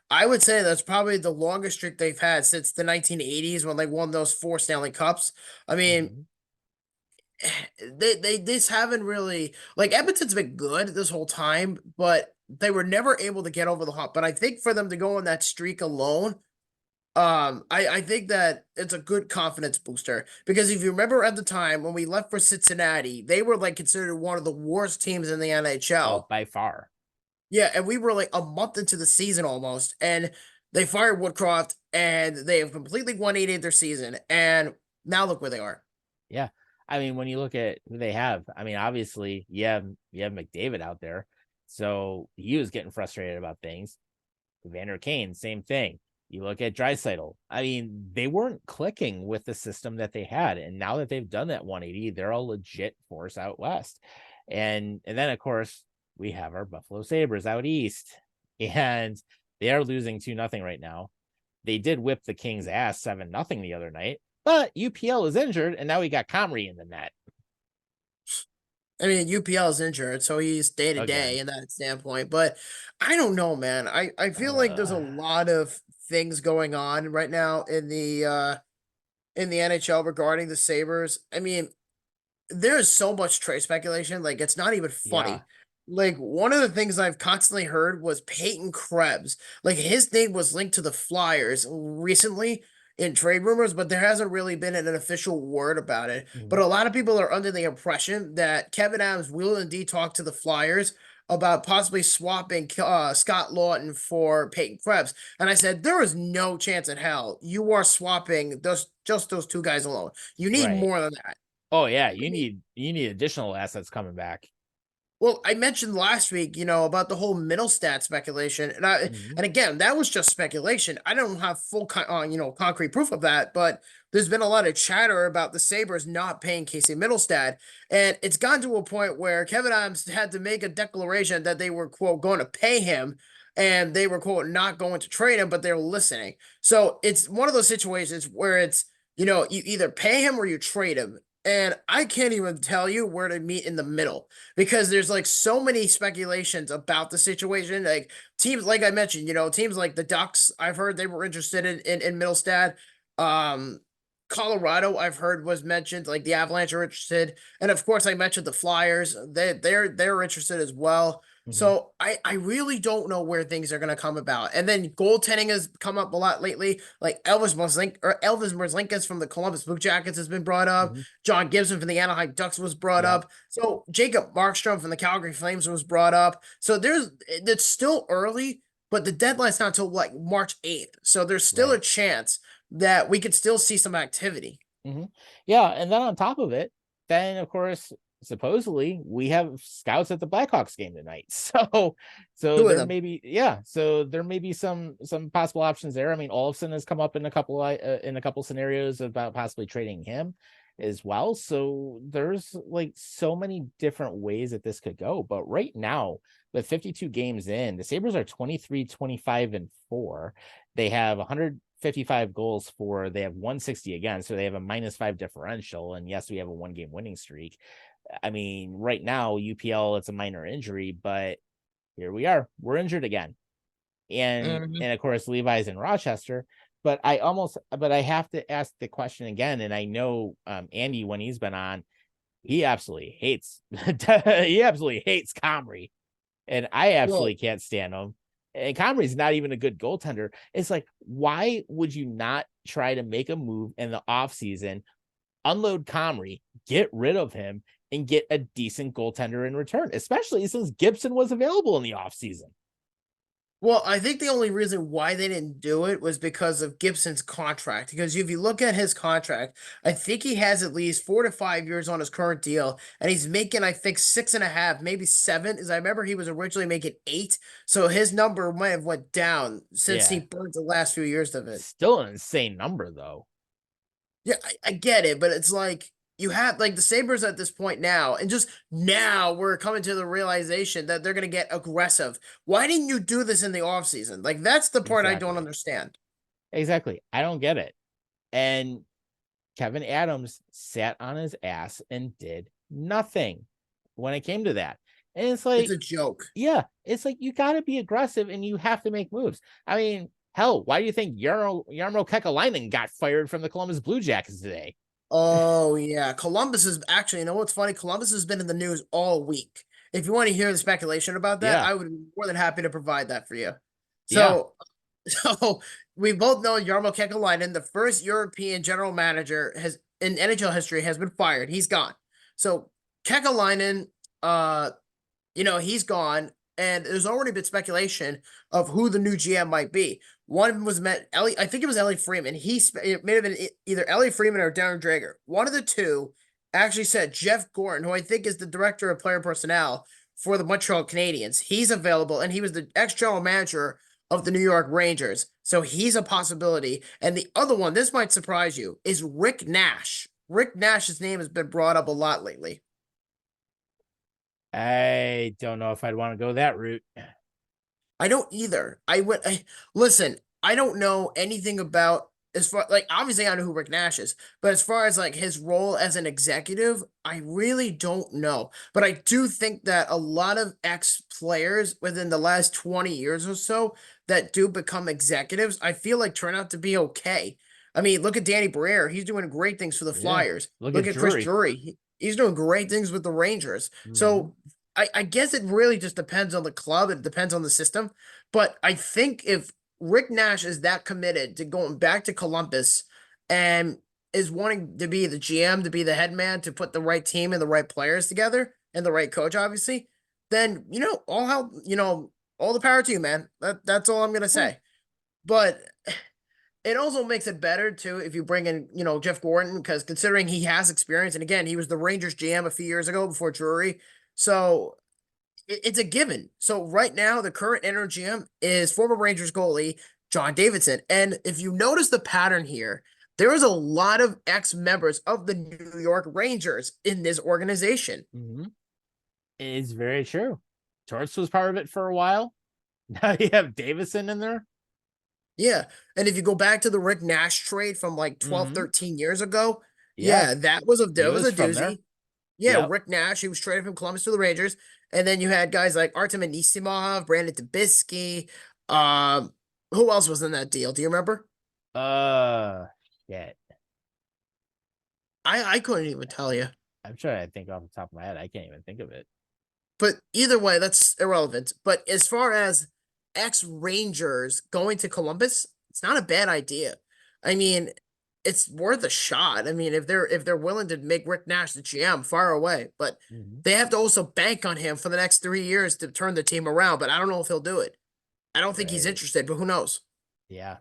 I would say that's probably the longest streak they've had since the 1980s when they won those 4 Stanley Cups. I mean, Mhm. they just haven't really like Edmonton's been good this whole time, but they were never able to get over the hump. But I think for them to go on that streak alone, I think that it's a good confidence booster because if you remember at the time when we left for Cincinnati, they were like considered one of the worst teams in the Oh, NHL. by far. Yeah, and we were like a month into the season almost, and they fired Woodcroft, and they have completely 180 their season, and now look where they are. Yeah. I mean, when you look at who they have, I mean, obviously you have McDavid out there. So he was getting frustrated about things. Vander Kane, same thing. You look at Draisaitl. I mean, they weren't clicking with the system that they had, and now that they've done that 180, they're a legit force out west. And then of course we have our Buffalo Sabres out east, and they are losing 2-0 right now. They did whip the Kings' ass 7-0 the other night, but UPL is injured, and now we got Comrie in the net I mean, UPL is injured, so he's day to day again. in that standpoint. But I don't know, man. I feel like there's a Uh, lot of things going on right now in the NHL regarding the Sabres. I mean, there's so much trade speculation, like it's not even yeah. funny. Like one of the things I've constantly heard was Peyton Krebs. Like his name was linked to the Flyers recently in trade rumors, but there hasn't really been an official word about it. But Mhm. a lot of people are under the impression that Kevin Adams will indeed talk to the Flyers about possibly swapping Scott Lawton for Peyton Krebs. And I said, there is no chance in hell you are swapping just those two guys alone. You need Right. more than that. Oh yeah, I mean, you need additional assets coming back. well, I mentioned last week, about the whole middle stat speculation, Mhm. and again, that was just speculation. I don't have full, concrete proof of that, but there's been a lot of chatter about the Sabres not paying Casey Middlestad, and it's gotten to a point where Kevin Adams had to make a declaration that they were quote going to pay him, and they were quote not going to trade him, but they're listening. So it's one of those situations where it's you either pay him or you trade him. And I can't even tell you where to meet in the middle because there's like so many speculations about the situation. Like teams, like I mentioned, teams like the Ducks, I've heard they were interested in Middlestad. Um, Colorado, I've heard was mentioned, like the Avalanche are interested, and of course, I mentioned the Flyers. They're interested as well. Mhm. So I really don't know where things are going to come about. And then goaltending has come up a lot lately. Like Elvis Merzlikins from the Columbus Blue Jackets has been brought up. Mhm. John Gibson from the Anaheim Ducks was brought Yep. up. So Jacob Markstrom from the Calgary Flames was brought up. So it's still early, but the deadline's not until like March 8th. So there's still a Right. chance that we could still see some activity. Mhm. Yeah, and then on top of it, then of course supposedly we have scouts at the Blackhawks game tonight. So Two of there them. may be, so there may be some possible options there. I mean, Olofsson has come up in a couple scenarios about possibly trading him as well. So there's like so many different ways that this could go. But right now, with 52 games in, the Sabres are 23, 25, and 4. They have 155 goals for, they have 160 again, so they have a -5 differential. And yes, we have a 1-game winning streak. I mean, right now, UPL, it's a minor injury, but here we are. We're injured again. Mhm. And of course, Levi's in Rochester. But I have to ask the question again. And I know Andy, when he's been on, he absolutely hates Comrie. And I Well, absolutely can't stand him. And Comrie's not even a good goaltender. It's like, why would you not try to make a move in the offseason, unload Comrie, get rid of him, and get a decent goaltender in return, especially since Gibson was available in the offseason? Well, I think the only reason why they didn't do it was because of Gibson's contract. Because if you look at his contract, I think he has at least 4 to 5 years on his current deal, and he's making, I think, 6.5, maybe 7. As I remember, he was originally making 8, so his number might have went down since he Yeah. burned the last few years of it. Still an insane number, though. Yeah, I get it, but it's like you have like the Sabres at this point now, and just now we're coming to the realization that they're going to get aggressive. Why didn't you do this in the offseason? Like, that's the part I don't Exactly. understand. Exactly. I don't get it. And Kevin Adams sat on his ass and did nothing when it came to that. And it's It's like, a joke. yeah, it's like you got to be aggressive and you have to make moves. I mean, hell, why do you think Jarmo Kekalainen got fired from the Columbus Blue Jackets today? Oh yeah, Columbus is actually. You know what's funny? Columbus has been in the news all week. If you want to hear the speculation about that, Yeah, I would be more than happy to provide that for you. yeah, So, so we both know Jarmo Kekalainen, the first European general manager has in NHL history, has been fired. He's gone. So Kekalainen, uh, he's gone, and there's already been speculation of who the new GM might be. One was met Ellie, I think it was Ellie Freeman. It may have been either Ellie Freeman or Darren Drager. One of the two actually said Jeff Gordon, who I think is the director of player personnel for the Montreal Canadiens. He's available, and he was the ex-general manager of the New York Rangers. So he's a possibility. And the other one, this might surprise you, is Rick Nash. Rick Nash's name has been brought up a lot lately. I don't know if I'd want to go that route. I don't either. Listen, I don't know anything about as far like obviously I know who Rick Nash is, but as far as like his role as an executive, I really don't know. But I do think that a lot of ex-players within the last 20 years or so that do become executives, I feel like turn out to be okay. I mean, look at Danny Briere. He's doing great things for the Yeah, Flyers. look Look at at Chris Drury. Drury. He's doing great things with the Rangers. Mm-hmm. So I guess it really just depends on the club. It depends on the system. But I think if Rick Nash is that committed to going back to Columbus and is wanting to be the GM, to be the head man, to put the right team and the right players together and the right coach, obviously, then all help, all the power to you, man. That's all I'm gonna say. But it also makes it better too if you bring in, Jeff Gordon, because considering he has experience, and again, he was the Rangers GM a few years ago before Drury. So it's a given. So right now, the current interim GM is former Rangers goalie John Davidson. And if you notice the pattern here, there is a lot of ex-members of the New York Rangers in this organization. Mm-hmm. It's very true. Torts was part of it for a while. Now you have Davison in there. Yeah. And if you go back to the Rick Nash trade from like 12, Mm-hmm. 13 years ago, Yeah, yeah, that was he was was a from there. doozy. Yeah, Yep. Rick Nash, he was traded from Columbus to the Rangers. And then you had guys like Artem Anisimov, Brandon Trubisky. Um, who else was in that deal? Do you remember? Uh, Shit. I couldn't even tell you. I'm trying to think off the top of my head. I can't even think of it. But either way, that's irrelevant. But as far as ex-Rangers going to Columbus, it's not a bad idea. I mean, it's worth a shot. I mean, if they're willing to make Rick Nash the GM, far away. But Mm-hmm. they have to also bank on him for the next 3 years to turn the team around. But I don't know if he'll do it. I don't think he's Right. interested, but who knows? Yeah.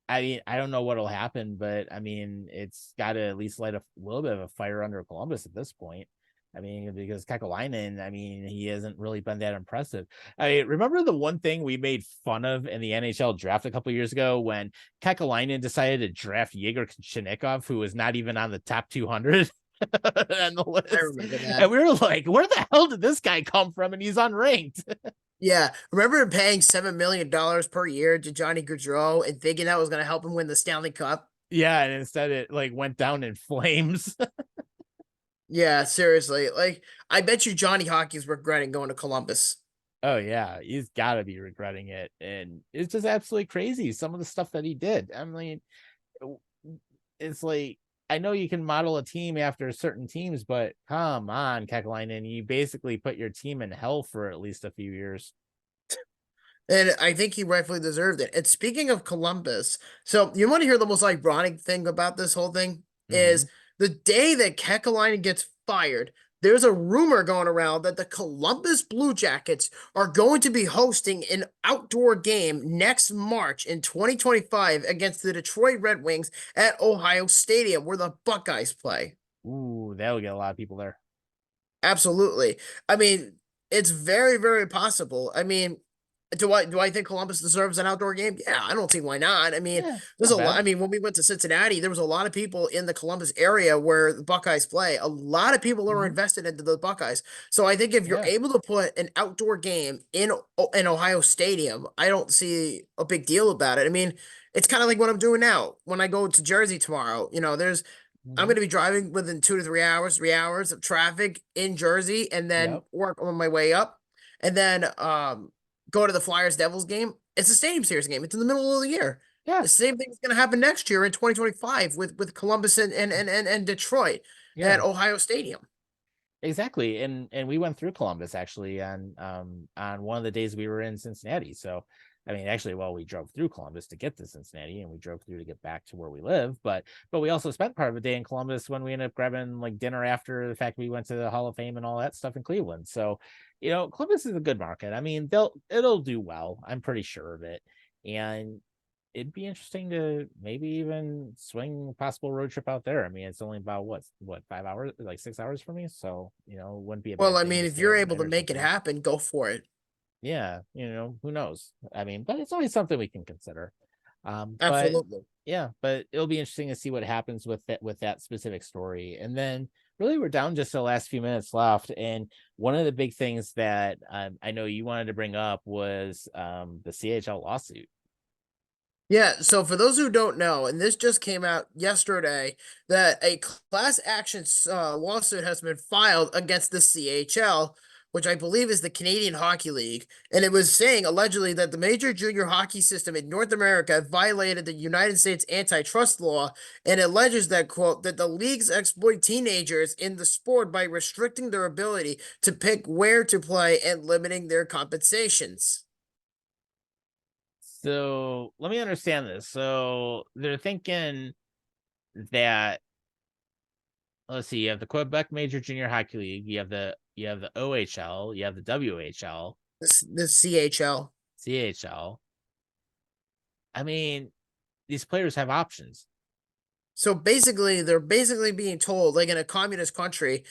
I mean, I don't know what'll happen, but I mean, it's got to at least light a little bit of a fire under Columbus at this point. I mean, because Kekalainen, I mean, he hasn't really been that impressive. I remember the one thing we made fun of in the NHL draft a couple years ago when Kekalainen decided to draft Yegor Chinakhov, who was not even on the top 200 on the I list. remember that. And we were like, where the hell did this guy come from? And he's unranked. Yeah, remember paying $7 million per year to Johnny Gaudreau and thinking that was going to help him win the Stanley Cup? Yeah, and instead it like went down in flames. Yeah, seriously. Like, I bet you Johnny Hockey's regretting going to Columbus. Oh yeah, he's got to be regretting it, and it's just absolutely crazy. Some of the stuff that he did. I mean, it's like I know you can model a team after certain teams, but come on, Kekalainen, you basically put your team in hell for at least a few years. And I think he rightfully deserved it. And speaking of Columbus, so you want to hear the most ironic thing about this whole thing Mm-hmm. is the day that Kekalainen gets fired, there's a rumor going around that the Columbus Blue Jackets are going to be hosting an outdoor game next March in 2025 against the Detroit Red Wings at Ohio Stadium, where the Buckeyes play. Ooh, that'll get a lot of people there. Absolutely. I mean, it's very, very possible. I mean, do I think Columbus deserves an outdoor game? Yeah, I don't see why not. I mean, Yeah, there's not a lot. bad. I mean, when we went to Cincinnati, there was a lot of people in the Columbus area where the Buckeyes play. A lot of people are Mm-hmm. invested into the Buckeyes. So I think if you're Yeah. able to put an outdoor game in Ohio Stadium, I don't see a big deal about it. I mean, it's kind of like what I'm doing now. When I go to Jersey tomorrow, I'm Mm-hmm. going to be driving within 2 to 3 hours of traffic in Jersey, and then Yep. work on my way up, and then go to the Flyers Devils game. It's a Stadium Series game. It's in the middle of the year. Yeah. The same thing is going to happen next year in 2025 with Columbus and Detroit at Yeah. Ohio Stadium. Exactly. And we went through Columbus actually on one of the days we were in Cincinnati. So I mean actually well we drove through Columbus to get to Cincinnati and we drove through to get back to where we live, but we also spent part of the day in Columbus when we ended up grabbing like dinner after the fact we went to the Hall of Fame and all that stuff in Cleveland. So, Columbus is a good market. I mean, it'll do well. I'm pretty sure of it. And it'd be interesting to maybe even swing a possible road trip out there. I mean, it's only about what 5 hours, like 6 hours for me. So, it wouldn't be a Well, bad I thing mean, to if stay you're overnight able to or make it something. happen, go for it. Yeah, who knows? I mean, but it's always something we can consider. But Absolutely. yeah, but it'll be interesting to see what happens with that specific story. And then really we're down just the last few minutes left. And one of the big things that I know you wanted to bring up was the CHL lawsuit. Yeah, so for those who don't know, and this just came out yesterday, that a class action lawsuit has been filed against the CHL, which I believe is the Canadian Hockey League, and it was saying allegedly that the major junior hockey system in North America violated the United States antitrust law, and alleges that, quote, that the leagues exploit teenagers in the sport by restricting their ability to pick where to play and limiting their compensations. So let me understand this. So they're thinking that let's see, you have the Quebec Major Junior Hockey League, you have the OHL, you have the WHL, The CHL. CHL. I mean, these players have options. So basically, they're basically being told, like in a communist country,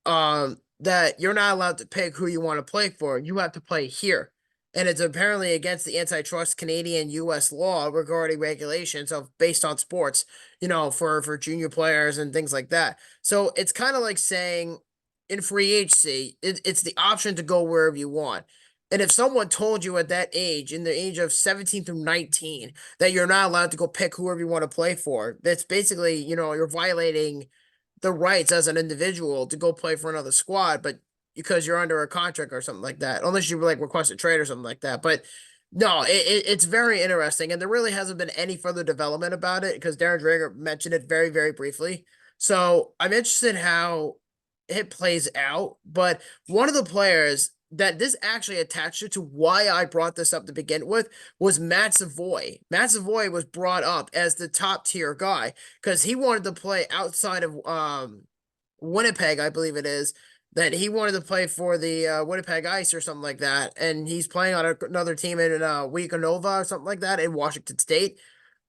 that you're not allowed to pick who you want to play for. You have to play here. And it's apparently against the antitrust Canadian US law regarding regulations of based on sports, for junior players and things like that. So it's kind of like saying in free agency, it's the option to go wherever you want. And if someone told you at that age, in the age of 17 through 19, that you're not allowed to go pick whoever you want to play for, that's basically, you're violating the rights as an individual to go play for another squad, but because you're under a contract or something like that, unless you like request a trade or something like that. But no, it's very interesting, and there really hasn't been any further development about it because Darren Dreger mentioned it very, very briefly. So I'm interested how it plays out. But one of the players that this actually attached to why I brought this up to begin with was Matt Savoy. Matt Savoy was brought up as the top tier guy because he wanted to play outside of Winnipeg, I believe it is. That he wanted to play for the Winnipeg Ice or something like that, and he's playing on another team in Nova or something like that in Washington State,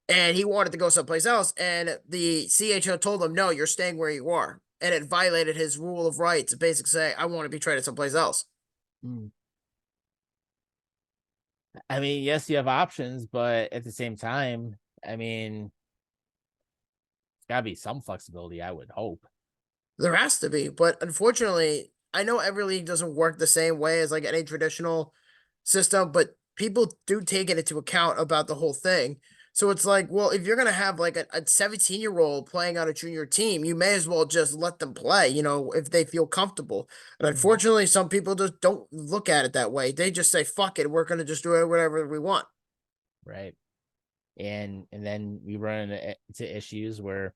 and he wanted to go someplace else, and the CHL told him, "No, you're staying where you are." and it violated his rule of right to basically say, I want to be traded someplace else. I mean, yes, you have options, but at the same time, I mean, it's got to be some flexibility, I would hope. There has to be, but unfortunately, I know every league doesn't work the same way as like any traditional system, but people do take it into account about the whole thing. So it's like, well, if you're gonna have like a 17-year-old playing on a junior team, you may as well just let them play, if they feel comfortable. And unfortunately, some people just don't look at it that way. They just say, fuck it, we're gonna just do it whatever we want. Right. And then we run into issues where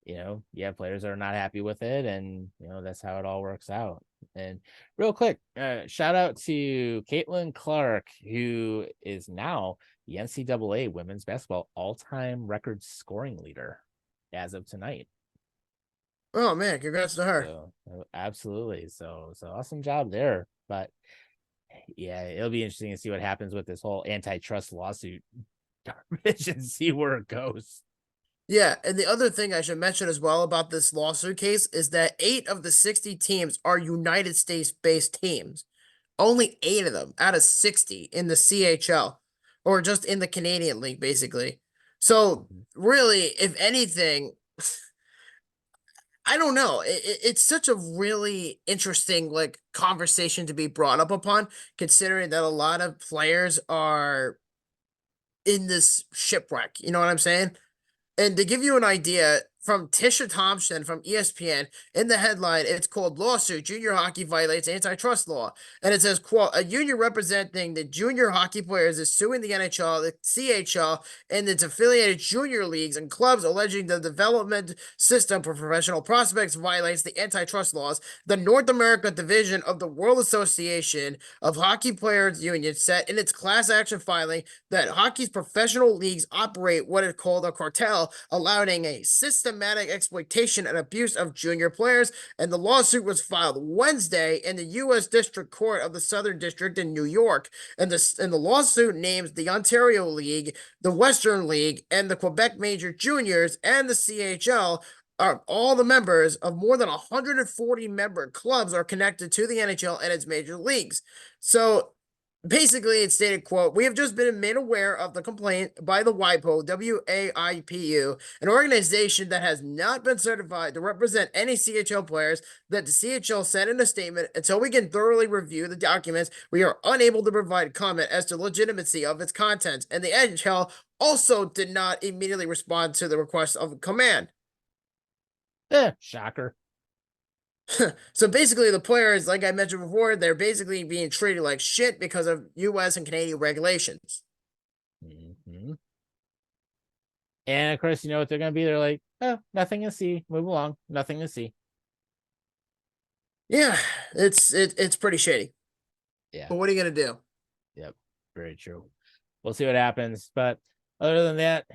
you have players that are not happy with it, and that's how it all works out. And real quick, shout out to Caitlin Clark, who is now the NCAA women's basketball all-time record scoring leader as of tonight. Oh man, congrats to her. So absolutely, so awesome job there. But yeah, it'll be interesting to see what happens with this whole antitrust lawsuit garbage and see where it goes. Yeah, and the other thing I should mention as well about this lawsuit case is that 8 of the 60 teams are United States-based teams. Only 8 of them out of 60 in the CHL, or just in the Canadian League, basically. So, really, if anything, I don't know. It's such a really interesting like conversation to be brought up upon, considering that a lot of players are in this shipwreck. You know what I'm saying? And to give you an idea, from Tisha Thompson from ESPN, in the headline, it's called Lawsuit, Junior Hockey Violates Antitrust Law. And it says, quote, a union representing the junior hockey players is suing the NHL, the CHL, and its affiliated junior leagues and clubs, alleging the development system for professional prospects violates the antitrust laws. The North America division of the World Association of Hockey Players Union said in its class action filing that hockey's professional leagues operate what is called a cartel, allowing a systematic exploitation and abuse of junior players. And the lawsuit was filed Wednesday in the U.S. District Court of the Southern District in New York. And the lawsuit names the Ontario League, the Western League, and the Quebec Major Juniors and the CHL are all the members of more than 140 member clubs are connected to the NHL and its major leagues. So basically, it stated, quote, we have just been made aware of the complaint by the WIPO, WAIPU, an organization that has not been certified to represent any CHL players, that the CHL said in a statement, until we can thoroughly review the documents, we are unable to provide comment as to legitimacy of its contents. And the NHL also did not immediately respond to the request of command. Shocker. So basically, the players, like I mentioned before, they're basically being treated like shit because of U.S. and Canadian regulations. And of course, you know what they're going to be? They're like, oh, nothing to see. Move along. Nothing to see. Yeah, it's pretty shady. Yeah. But what are you going to do? Yep. Very true. We'll see what happens. But other than that,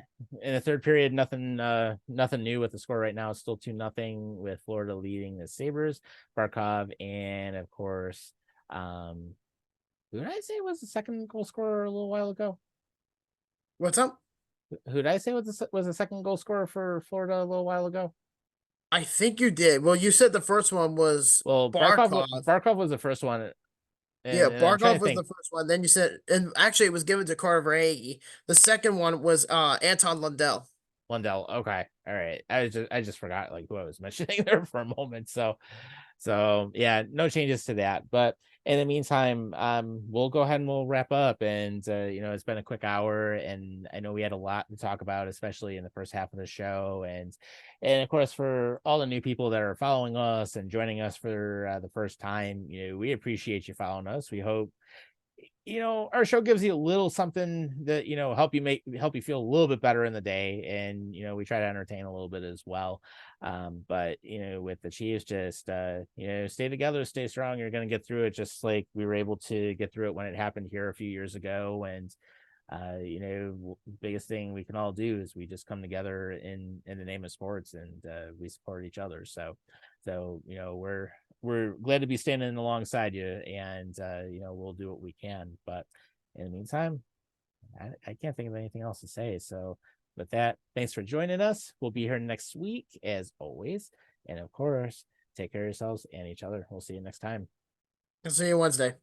in the third period, nothing new with the score right now. It's still 2-0 with Florida leading the Sabres. Barkov and of course, who did I say was the second goal scorer a little while ago? What's up? Who did I say was the second goal scorer for Florida a little while ago? I think you did. Well, you said the first one was Barkov. Barkov was the first one. Yeah, Barkov was the first one. Then you said, and actually it was given to Carver Hagee. The second one was Anton Lundell. Okay. All right. I just forgot like who I was mentioning there for a moment. So yeah, no changes to that. But in the meantime, we'll go ahead and we'll wrap up. And it's been a quick hour, and I know we had a lot to talk about, especially in the first half of the show. And of course, for all the new people that are following us and joining us for the first time, we appreciate you following us. We hope our show gives you a little something that help you feel a little bit better in the day, and we try to entertain a little bit as well. But with the Chiefs, just stay together, stay strong. You're going to get through it, just like we were able to get through it when it happened here a few years ago. And biggest thing we can all do is we just come together in the name of sports, and we support each other. So we're glad to be standing alongside you, and we'll do what we can. But in the meantime, I can't think of anything else to say. So with that, thanks for joining us. We'll be here next week as always, And of course, take care of yourselves and each other. We'll see you next time. I'll see you Wednesday.